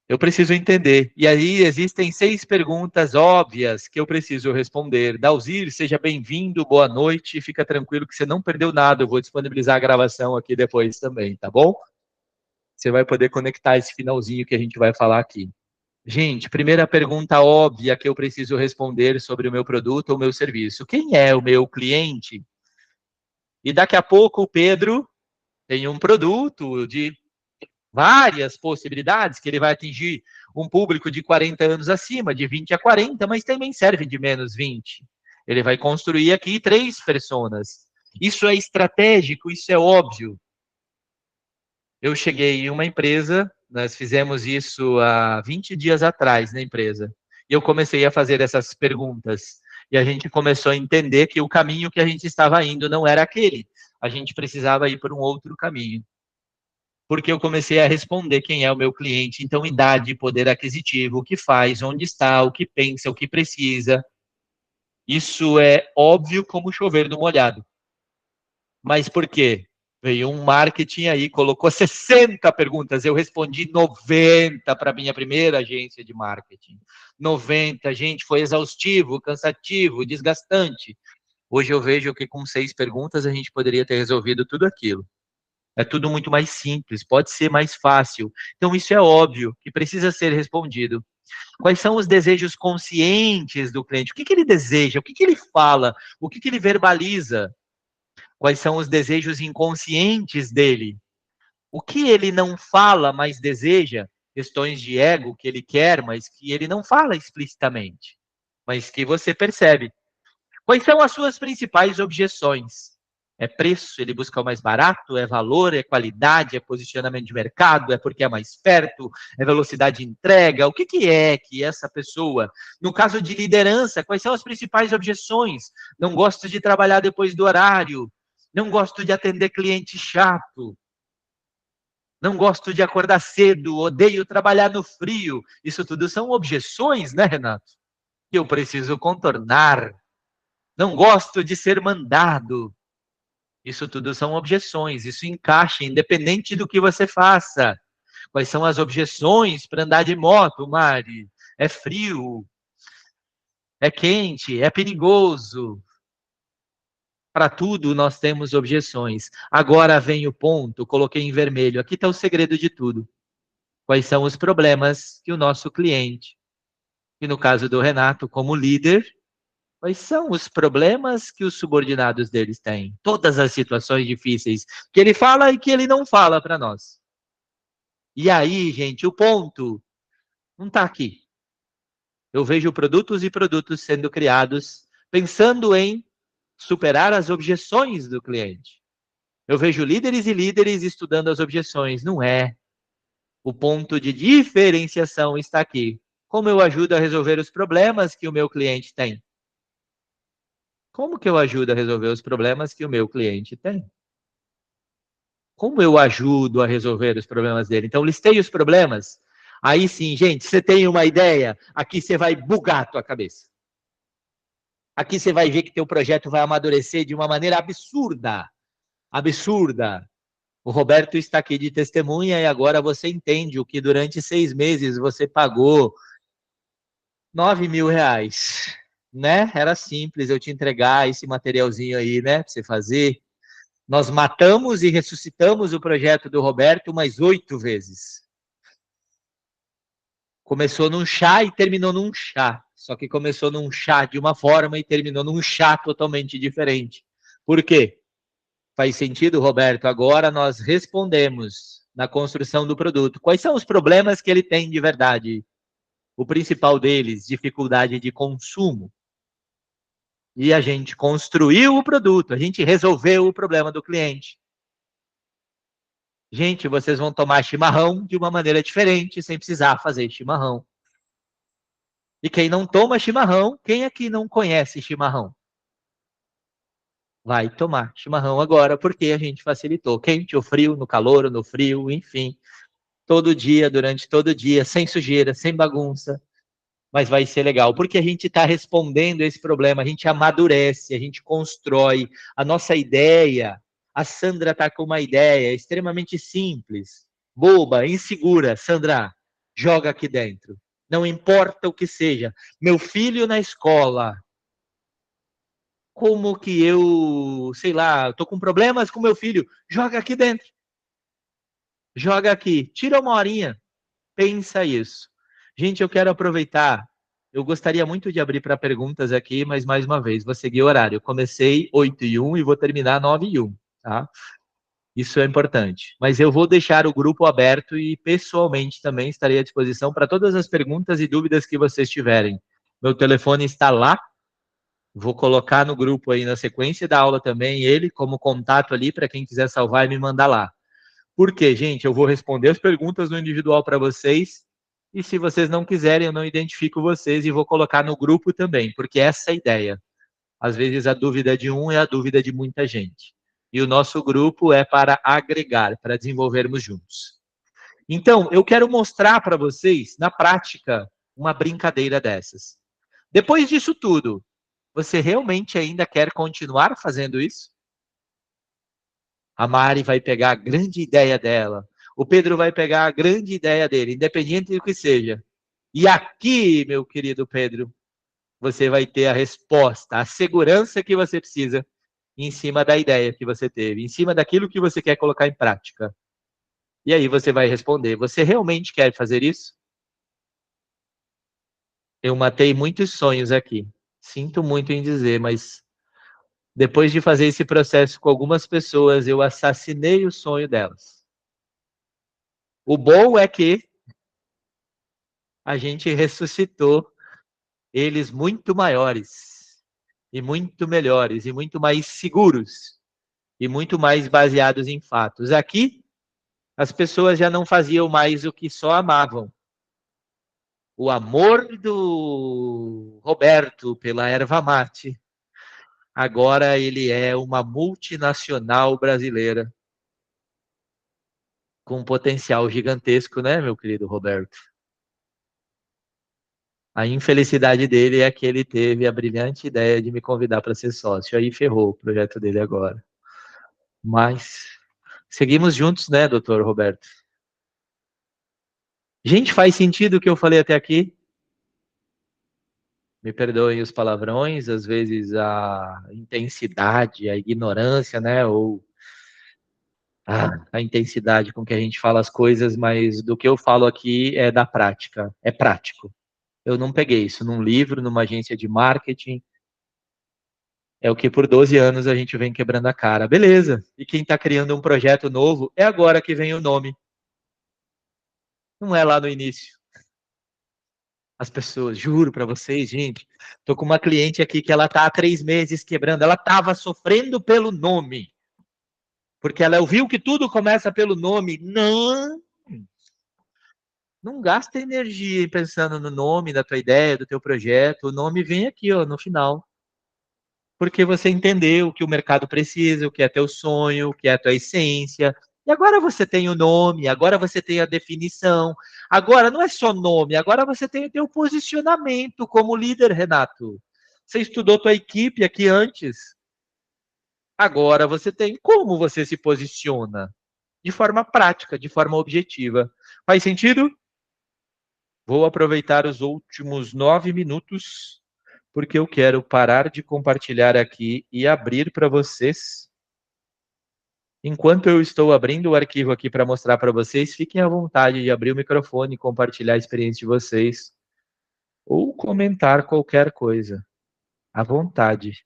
Eu preciso entender. E aí existem 6 perguntas óbvias que eu preciso responder. Dalzir, seja bem-vindo, boa noite, fica tranquilo que você não perdeu nada, eu vou disponibilizar a gravação aqui depois também, tá bom? Você vai poder conectar esse finalzinho que a gente vai falar aqui. Gente, primeira pergunta óbvia que eu preciso responder sobre o meu produto ou meu serviço. Quem é o meu cliente? E daqui a pouco o Pedro tem um produto de várias possibilidades, que ele vai atingir um público de 40 anos acima, de 20 a 40, mas também serve de menos 20. Ele vai construir aqui 3 personas. Isso é estratégico, isso é óbvio. Eu cheguei em uma empresa, nós fizemos isso há 20 dias atrás na empresa, e eu comecei a fazer essas perguntas. E a gente começou a entender que o caminho que a gente estava indo não era aquele. A gente precisava ir por um outro caminho. Porque eu comecei a responder quem é o meu cliente, então idade, poder aquisitivo, o que faz, onde está, o que pensa, o que precisa. Isso é óbvio como chover no molhado. Mas por quê? Veio um marketing aí, colocou 60 perguntas, eu respondi 90 para a minha primeira agência de marketing. 90, gente, foi exaustivo, cansativo, desgastante. Hoje eu vejo que com 6 perguntas a gente poderia ter resolvido tudo aquilo. É tudo muito mais simples, pode ser mais fácil. Então, isso é óbvio que precisa ser respondido. Quais são os desejos conscientes do cliente? O que ele deseja? O que ele fala? O que ele verbaliza? Quais são os desejos inconscientes dele? O que ele não fala, mas deseja? Questões de ego que ele quer, mas que ele não fala explicitamente, mas que você percebe. Quais são as suas principais objeções? É preço, ele busca o mais barato, é valor, é qualidade, é posicionamento de mercado, é porque é mais perto, é velocidade de entrega. O que é que essa pessoa, no caso de liderança, quais são as principais objeções? Não gosto de trabalhar depois do horário, não gosto de atender cliente chato, não gosto de acordar cedo, odeio trabalhar no frio. Isso tudo são objeções, né, Renato? Que eu preciso contornar. Não gosto de ser mandado. Isso tudo são objeções, isso encaixa, independente do que você faça. Quais são as objeções para andar de moto, Mari? É frio, é quente, é perigoso. Para tudo nós temos objeções. Agora vem o ponto, coloquei em vermelho. Aqui está o segredo de tudo. Quais são os problemas que o nosso cliente, e no caso do Renato, como líder, quais são os problemas que os subordinados deles têm? Todas as situações difíceis que ele fala e que ele não fala para nós. E aí, gente, o ponto não está aqui. Eu vejo produtos e produtos sendo criados pensando em superar as objeções do cliente. Eu vejo líderes e líderes estudando as objeções. Não é. O ponto de diferenciação está aqui. Como eu ajudo a resolver os problemas que o meu cliente tem? Como que eu ajudo a resolver os problemas que o meu cliente tem? Como eu ajudo a resolver os problemas dele? Então, listei os problemas. Aí sim, gente, você tem uma ideia, aqui você vai bugar a tua cabeça. Aqui você vai ver que teu projeto vai amadurecer de uma maneira absurda. Absurda. O Roberto está aqui de testemunha e agora você entende o que durante 6 meses você pagou 9.000 reais, né? Era simples eu te entregar esse materialzinho aí, né? Para você fazer. Nós matamos e ressuscitamos o projeto do Roberto mais 8 vezes. Começou num chá e terminou num chá. Só que começou num chá de uma forma e terminou num chá totalmente diferente. Por quê? Faz sentido, Roberto? Agora nós respondemos na construção do produto. Quais são os problemas que ele tem de verdade? O principal deles, dificuldade de consumo. E a gente construiu o produto, a gente resolveu o problema do cliente. Gente, vocês vão tomar chimarrão de uma maneira diferente, sem precisar fazer chimarrão. E quem não toma chimarrão, quem aqui não conhece chimarrão? Vai tomar chimarrão agora, porque a gente facilitou. Quente ou frio, no calor ou no frio, enfim. Todo dia, durante todo o dia, sem sujeira, sem bagunça. Mas vai ser legal, porque a gente está respondendo esse problema, a gente amadurece, a gente constrói a nossa ideia. A Sandra está com uma ideia extremamente simples, boba, insegura. Sandra, joga aqui dentro. Não importa o que seja. Meu filho na escola. Como que eu, sei lá, estou com problemas com meu filho. Joga aqui dentro. Joga aqui. Tira uma horinha. Pensa isso. Gente, eu quero aproveitar. Eu gostaria muito de abrir para perguntas aqui, mas mais uma vez, vou seguir o horário. Eu comecei 8h01 e vou terminar 9h01, tá? Isso é importante. Mas eu vou deixar o grupo aberto e pessoalmente também estarei à disposição para todas as perguntas e dúvidas que vocês tiverem. Meu telefone está lá. Vou colocar no grupo aí na sequência da aula também ele como contato ali para quem quiser salvar e me mandar lá. Por quê, gente? Eu vou responder as perguntas no individual para vocês. E se vocês não quiserem, eu não identifico vocês e vou colocar no grupo também, porque essa é a ideia. Às vezes a dúvida de um é a dúvida de muita gente. E o nosso grupo é para agregar, para desenvolvermos juntos. Então, eu quero mostrar para vocês, na prática, uma brincadeira dessas. Depois disso tudo, você realmente ainda quer continuar fazendo isso? A Mari vai pegar a grande ideia dela. O Pedro vai pegar a grande ideia dele, independente do que seja. E aqui, meu querido Pedro, você vai ter a resposta, a segurança que você precisa em cima da ideia que você teve, em cima daquilo que você quer colocar em prática. E aí você vai responder: você realmente quer fazer isso? Eu matei muitos sonhos aqui. Sinto muito em dizer, mas depois de fazer esse processo com algumas pessoas, eu assassinei o sonho delas. O bom é que a gente ressuscitou eles muito maiores, e muito melhores, e muito mais seguros, e muito mais baseados em fatos. Aqui, as pessoas já não faziam mais o que só amavam. O amor do Roberto pela erva mate, agora ele é uma multinacional brasileira, com um potencial gigantesco, né, meu querido Roberto? A infelicidade dele é que ele teve a brilhante ideia de me convidar para ser sócio. Aí ferrou o projeto dele agora. Mas seguimos juntos, né, doutor Roberto? Gente, faz sentido o que eu falei até aqui? Me perdoem os palavrões, às vezes a intensidade, a ignorância, né, ou a intensidade com que a gente fala as coisas, mas do que eu falo aqui é da prática, é prático. Eu não peguei isso num livro, numa agência de marketing, é o que por 12 anos a gente vem quebrando a cara. Beleza. E quem está criando um projeto novo, é agora que vem o nome. Não é lá no início. As pessoas, juro para vocês, gente, tô com uma cliente aqui que ela tá há 3 meses quebrando. Ela estava sofrendo pelo nome. Porque ela ouviu que tudo começa pelo nome. Não gasta energia pensando no nome da tua ideia, do teu projeto. O nome vem aqui, ó, no final. Porque você entendeu o que o mercado precisa, o que é teu sonho, o que é a tua essência. E agora você tem o nome, agora você tem a definição. Agora não é só nome, agora você tem o teu posicionamento como líder, Renato. Você estudou tua equipe aqui antes. Agora você tem como você se posiciona de forma prática, de forma objetiva. Faz sentido? Vou aproveitar os últimos 9 minutos, porque eu quero parar de compartilhar aqui e abrir para vocês. Enquanto eu estou abrindo o arquivo aqui para mostrar para vocês, fiquem à vontade de abrir o microfone e compartilhar a experiência de vocês, ou comentar qualquer coisa. À vontade.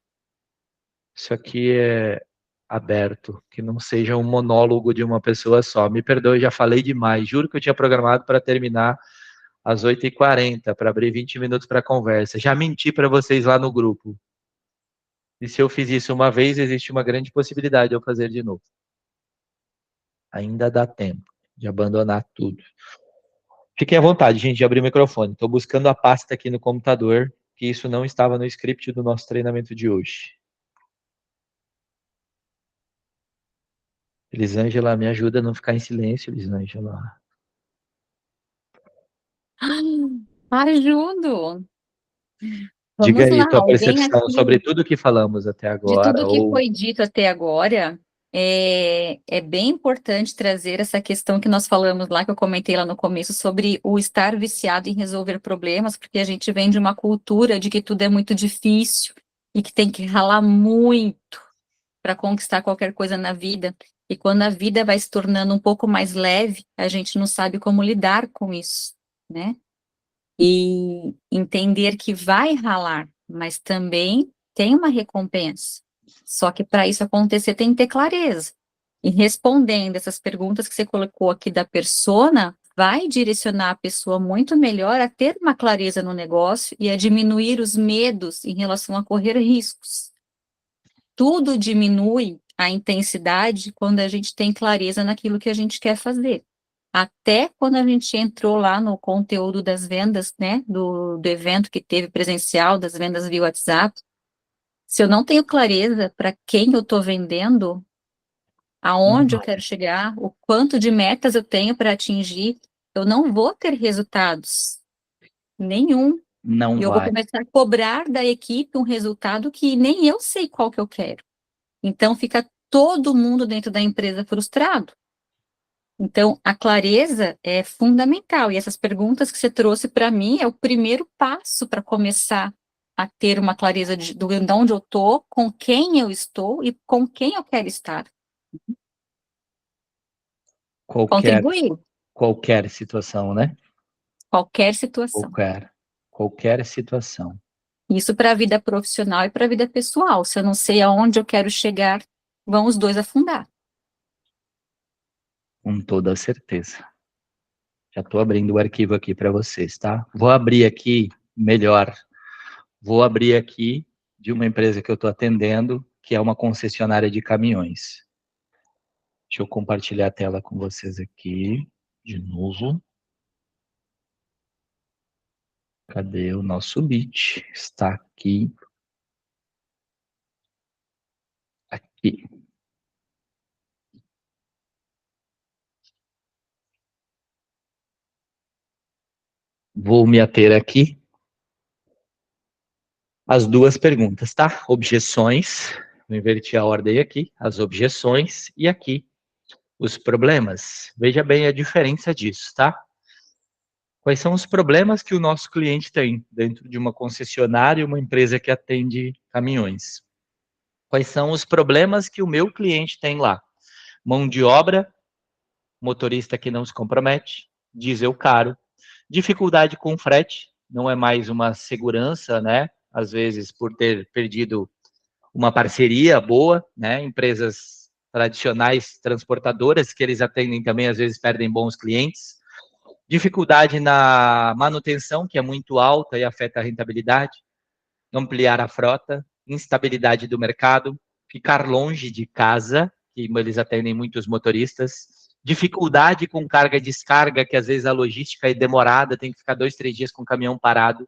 Isso aqui é aberto, que não seja um monólogo de uma pessoa só. Me perdoe, já falei demais. Juro que eu tinha programado para terminar às 8h40, para abrir 20 minutos para conversa. Já menti para vocês lá no grupo. E se eu fiz isso uma vez, existe uma grande possibilidade de eu fazer de novo. Ainda dá tempo de abandonar tudo. Fiquem à vontade, gente, de abrir o microfone. Estou buscando a pasta aqui no computador, que isso não estava no script do nosso treinamento de hoje. Elisângela, me ajuda a não ficar em silêncio, Elisângela. Ajudo. Diga Vamos aí lá, tua alguém percepção sobre aqui, tudo que falamos até de agora, tudo que ou foi dito até agora, é bem importante trazer essa questão que nós falamos lá, que eu comentei lá no começo, sobre o estar viciado em resolver problemas, porque a gente vem de uma cultura de que tudo é muito difícil e que tem que ralar muito para conquistar qualquer coisa na vida. E quando a vida vai se tornando um pouco mais leve, a gente não sabe como lidar com isso, né? E entender que vai ralar, mas também tem uma recompensa. Só que para isso acontecer tem que ter clareza. E respondendo essas perguntas que você colocou aqui da persona, vai direcionar a pessoa muito melhor a ter uma clareza no negócio e a diminuir os medos em relação a correr riscos. Tudo diminui a intensidade quando a gente tem clareza naquilo que a gente quer fazer. Até quando a gente entrou lá no conteúdo das vendas, né, do evento que teve presencial, das vendas via WhatsApp, se eu não tenho clareza para quem eu estou vendendo, aonde eu quero chegar, o quanto de metas eu tenho para atingir, eu não vou ter resultados nenhum. não E eu vou vai. começar a cobrar da equipe um resultado que nem eu sei qual que eu quero. Então, fica todo mundo dentro da empresa frustrado. Então, a clareza é fundamental. E essas perguntas que você trouxe para mim é o primeiro passo para começar a ter uma clareza de onde eu estou, com quem eu estou e com quem eu quero estar. Qualquer, Contribuir, qualquer situação, né? qualquer situação. Qualquer situação. Isso para a vida profissional e para a vida pessoal. Se eu não sei aonde eu quero chegar, vão os dois afundar. Com toda certeza. Já estou abrindo o arquivo aqui para vocês, tá? Vou abrir aqui, melhor, vou abrir aqui de uma empresa que eu estou atendendo, que é uma concessionária de caminhões. Deixa eu compartilhar a tela com vocês aqui, de novo. Cadê o nosso Meet? Está aqui. Aqui. Vou me ater aqui às duas perguntas, tá? Objeções, vou inverter a ordem aqui, as objeções, e aqui os problemas. Veja bem a diferença disso, tá? Quais são os problemas que o nosso cliente tem dentro de uma concessionária e uma empresa que atende caminhões? Quais são os problemas que o meu cliente tem lá? Mão de obra, motorista que não se compromete, diesel caro, dificuldade com frete, não é mais uma segurança, né? Às vezes por ter perdido uma parceria boa, né? Empresas tradicionais transportadoras que eles atendem também às vezes perdem bons clientes. Dificuldade na manutenção, que é muito alta e afeta a rentabilidade. Ampliar a frota, instabilidade do mercado, ficar longe de casa, que eles atendem muitos motoristas. Dificuldade com carga e descarga, que às vezes a logística é demorada, tem que ficar 2, 3 dias com o caminhão parado.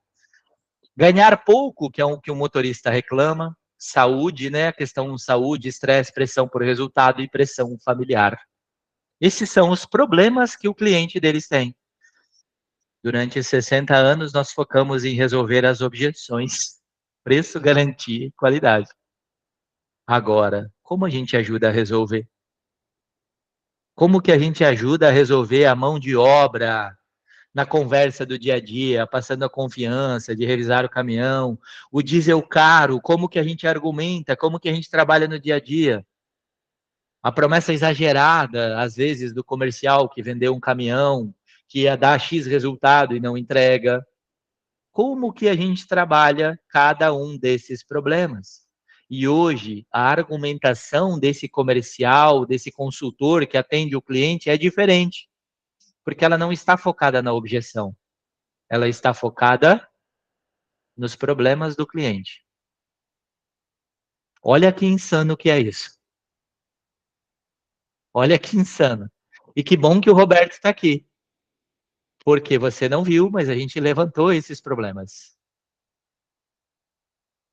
Ganhar pouco, que é o que o motorista reclama. Saúde, né? A questão saúde, estresse, pressão por resultado e pressão familiar. Esses são os problemas que o cliente deles tem. Durante 60 anos, nós focamos em resolver as objeções. Preço, garantia e qualidade. Agora, como a gente ajuda a resolver? Como que a gente ajuda a resolver a mão de obra na conversa do dia a dia, passando a confiança de revisar o caminhão, o diesel caro, como que a gente argumenta, como que a gente trabalha no dia a dia? A promessa exagerada, às vezes, do comercial que vendeu um caminhão, que ia dar X resultado e não entrega. Como que a gente trabalha cada um desses problemas? E hoje, a argumentação desse comercial, desse consultor que atende o cliente é diferente, porque ela não está focada na objeção, ela está focada nos problemas do cliente. Olha que insano que é isso. Olha que insano. E que bom que o Roberto está aqui, porque você não viu, mas a gente levantou esses problemas.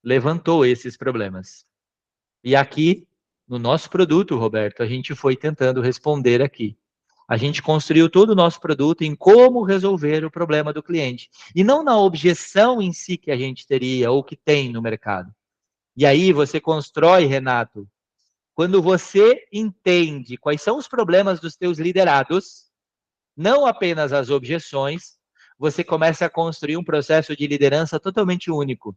Levantou esses problemas. E aqui, no nosso produto, Roberto, a gente foi tentando responder aqui. A gente construiu todo o nosso produto em como resolver o problema do cliente. E não na objeção em si que a gente teria ou que tem no mercado. E aí você constrói, Renato, quando você entende quais são os problemas dos teus liderados, não apenas as objeções, você começa a construir um processo de liderança totalmente único.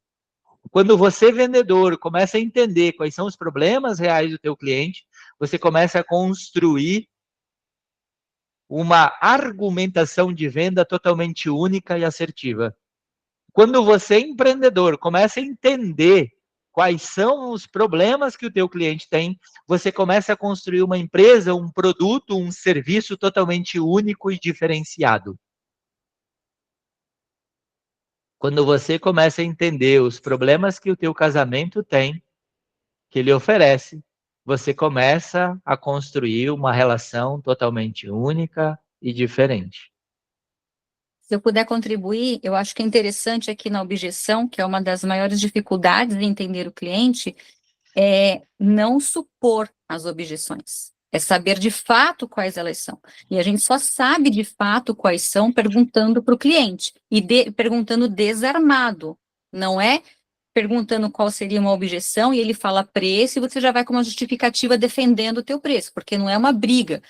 Quando você, vendedor, começa a entender quais são os problemas reais do teu cliente, você começa a construir uma argumentação de venda totalmente única e assertiva. Quando você, empreendedor, começa a entender quais são os problemas que o teu cliente tem, você começa a construir uma empresa, um produto, um serviço totalmente único e diferenciado. Quando você começa a entender os problemas que o teu casamento tem, que ele oferece, você começa a construir uma relação totalmente única e diferente. Se eu puder contribuir, eu acho que é interessante aqui na objeção, que é uma das maiores dificuldades de entender o cliente, é não supor as objeções. É saber de fato quais elas são. E a gente só sabe de fato quais são perguntando para o cliente. E perguntando desarmado. Não é perguntando qual seria uma objeção e ele fala preço e você já vai com uma justificativa defendendo o teu preço, porque não é uma briga.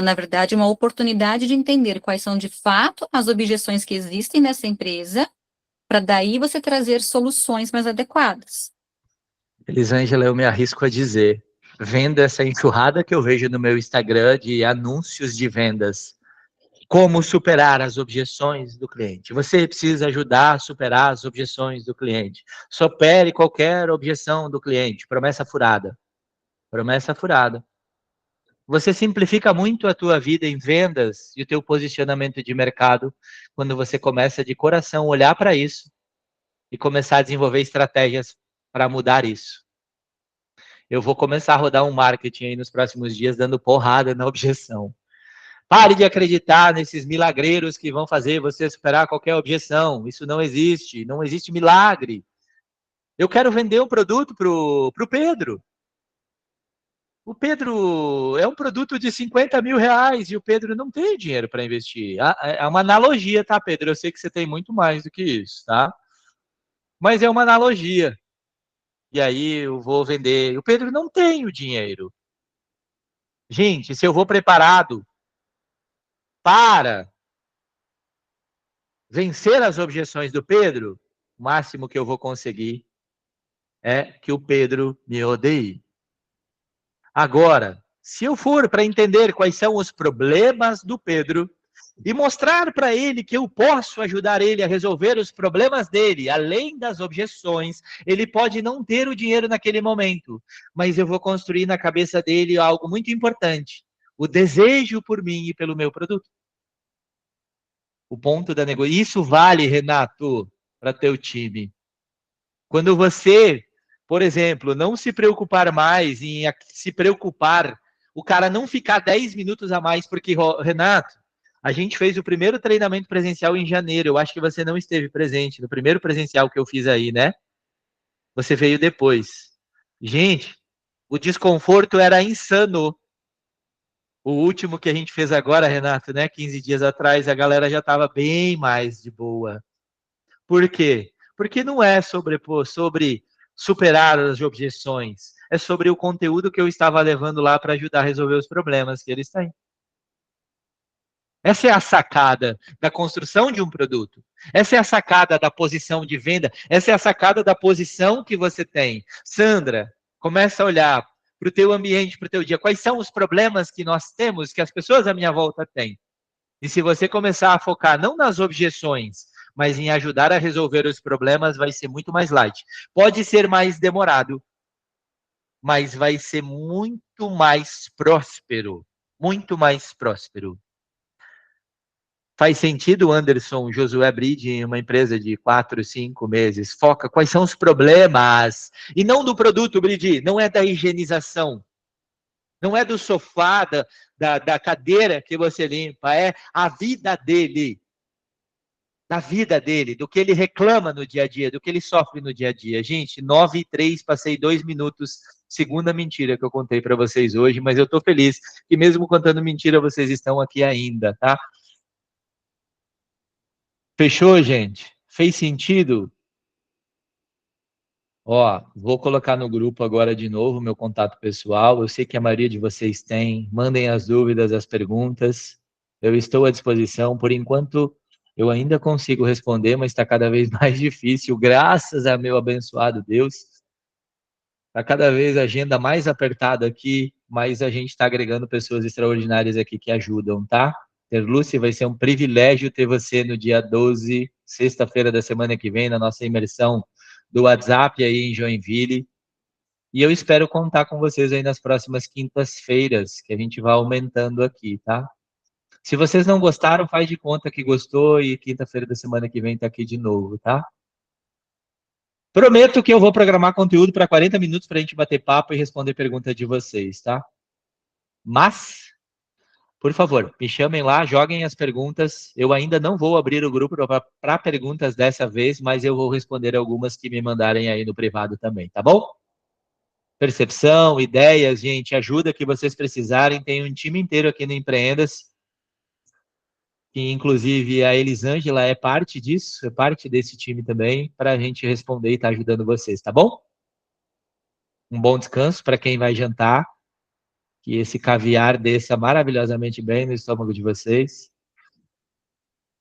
Na verdade, uma oportunidade de entender quais são de fato as objeções que existem nessa empresa, para daí você trazer soluções mais adequadas. Elisângela, eu me arrisco a dizer, vendo essa enxurrada que eu vejo no meu Instagram de anúncios de vendas, como superar as objeções do cliente. Você precisa ajudar a superar as objeções do cliente. Supere qualquer objeção do cliente. Promessa furada. Promessa furada. Você simplifica muito a tua vida em vendas e o teu posicionamento de mercado quando você começa de coração olhar para isso e começar a desenvolver estratégias para mudar isso. Eu vou começar a rodar um marketing aí nos próximos dias dando porrada na objeção. Pare de acreditar nesses milagreiros que vão fazer você superar qualquer objeção. Isso não existe. Não existe milagre. Eu quero vender um produto pro Pedro. O Pedro é um produto de 50 mil reais e o Pedro não tem dinheiro para investir. É uma analogia, tá, Pedro? Eu sei que você tem muito mais do que isso, tá? Mas é uma analogia. E aí eu vou vender. O Pedro não tem o dinheiro. Gente, se eu vou preparado para vencer as objeções do Pedro, o máximo que eu vou conseguir é que o Pedro me odeie. Agora, se eu for para entender quais são os problemas do Pedro e mostrar para ele que eu posso ajudar ele a resolver os problemas dele, além das objeções, ele pode não ter o dinheiro naquele momento, mas eu vou construir na cabeça dele algo muito importante: o desejo por mim e pelo meu produto. O ponto da negociação. Isso vale, Renato, para teu time. Quando você, por exemplo, não se preocupar mais em se preocupar, o cara não ficar 10 minutos a mais, porque, Renato, a gente fez o primeiro treinamento presencial em janeiro. Eu acho que você não esteve presente no primeiro presencial que eu fiz aí, né? Você veio depois. Gente, o desconforto era insano. O último que a gente fez agora, Renato, né? 15 dias atrás, a galera já estava bem mais de boa. Por quê? Porque não é sobre superar as objeções, é sobre o conteúdo que eu estava levando lá para ajudar a resolver os problemas que eles têm. Essa é a sacada da construção de um produto. Essa é a sacada da posição de venda. Essa é a sacada da posição que você tem. Sandra, começa a olhar para o teu ambiente, para o teu dia. Quais são os problemas que nós temos, que as pessoas à minha volta têm? E se você começar a focar não nas objeções, mas em ajudar a resolver os problemas, vai ser muito mais light. Pode ser mais demorado, mas vai ser muito mais próspero. Muito mais próspero. Faz sentido, Anderson, Josué Bride, em uma empresa de 4, 5 meses? Foca quais são os problemas. E não do produto, Bride, não é da higienização. Não é do sofá, da cadeira que você limpa, é a vida dele. Da vida dele, do que ele reclama no dia a dia, do que ele sofre no dia a dia. Gente, 9:03, passei 2 minutos, segunda mentira que eu contei para vocês hoje, mas eu estou feliz que mesmo contando mentira, vocês estão aqui ainda, tá? Fechou, gente? Fez sentido? Ó, vou colocar no grupo agora de novo meu contato pessoal. Eu sei que a maioria de vocês tem. Mandem as dúvidas, as perguntas. Eu estou à disposição. Por enquanto, eu ainda consigo responder, mas está cada vez mais difícil, graças a meu abençoado Deus. Está cada vez a agenda mais apertada aqui, mas a gente está agregando pessoas extraordinárias aqui que ajudam, tá? Terlúcia, vai ser um privilégio ter você no dia 12, sexta-feira da semana que vem, na nossa imersão do WhatsApp aí em Joinville. E eu espero contar com vocês aí nas próximas quintas-feiras, que a gente vai aumentando aqui, tá? Se vocês não gostaram, faz de conta que gostou e quinta-feira da semana que vem tá aqui de novo, tá? Prometo que eu vou programar conteúdo para 40 minutos para a gente bater papo e responder perguntas de vocês, tá? Mas, por favor, me chamem lá, joguem as perguntas. Eu ainda não vou abrir o grupo para perguntas dessa vez, mas eu vou responder algumas que me mandarem aí no privado também, tá bom? Percepção, ideias, gente, ajuda que vocês precisarem. Tem um time inteiro aqui no Empreendas, que inclusive a Elisângela é parte disso, é parte desse time também, para a gente responder e estar ajudando vocês, tá bom? Um bom descanso para quem vai jantar, que esse caviar desça maravilhosamente bem no estômago de vocês.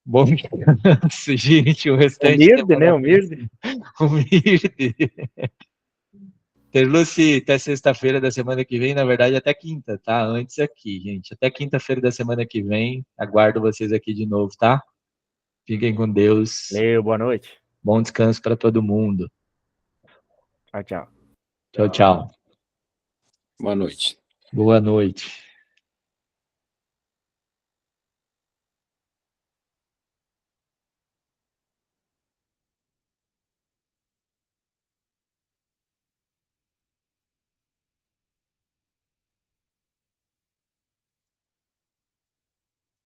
Bom descanso, gente, o restante... Humilde, né? Humilde. Humilde. Terluci, até sexta-feira da semana que vem, na verdade até quinta, tá? Antes aqui, gente. Até quinta-feira da semana que vem, aguardo vocês aqui de novo, tá? Fiquem com Deus. Boa noite. Bom descanso para todo mundo. Tchau, tchau. Tchau, tchau. Boa noite. Boa noite.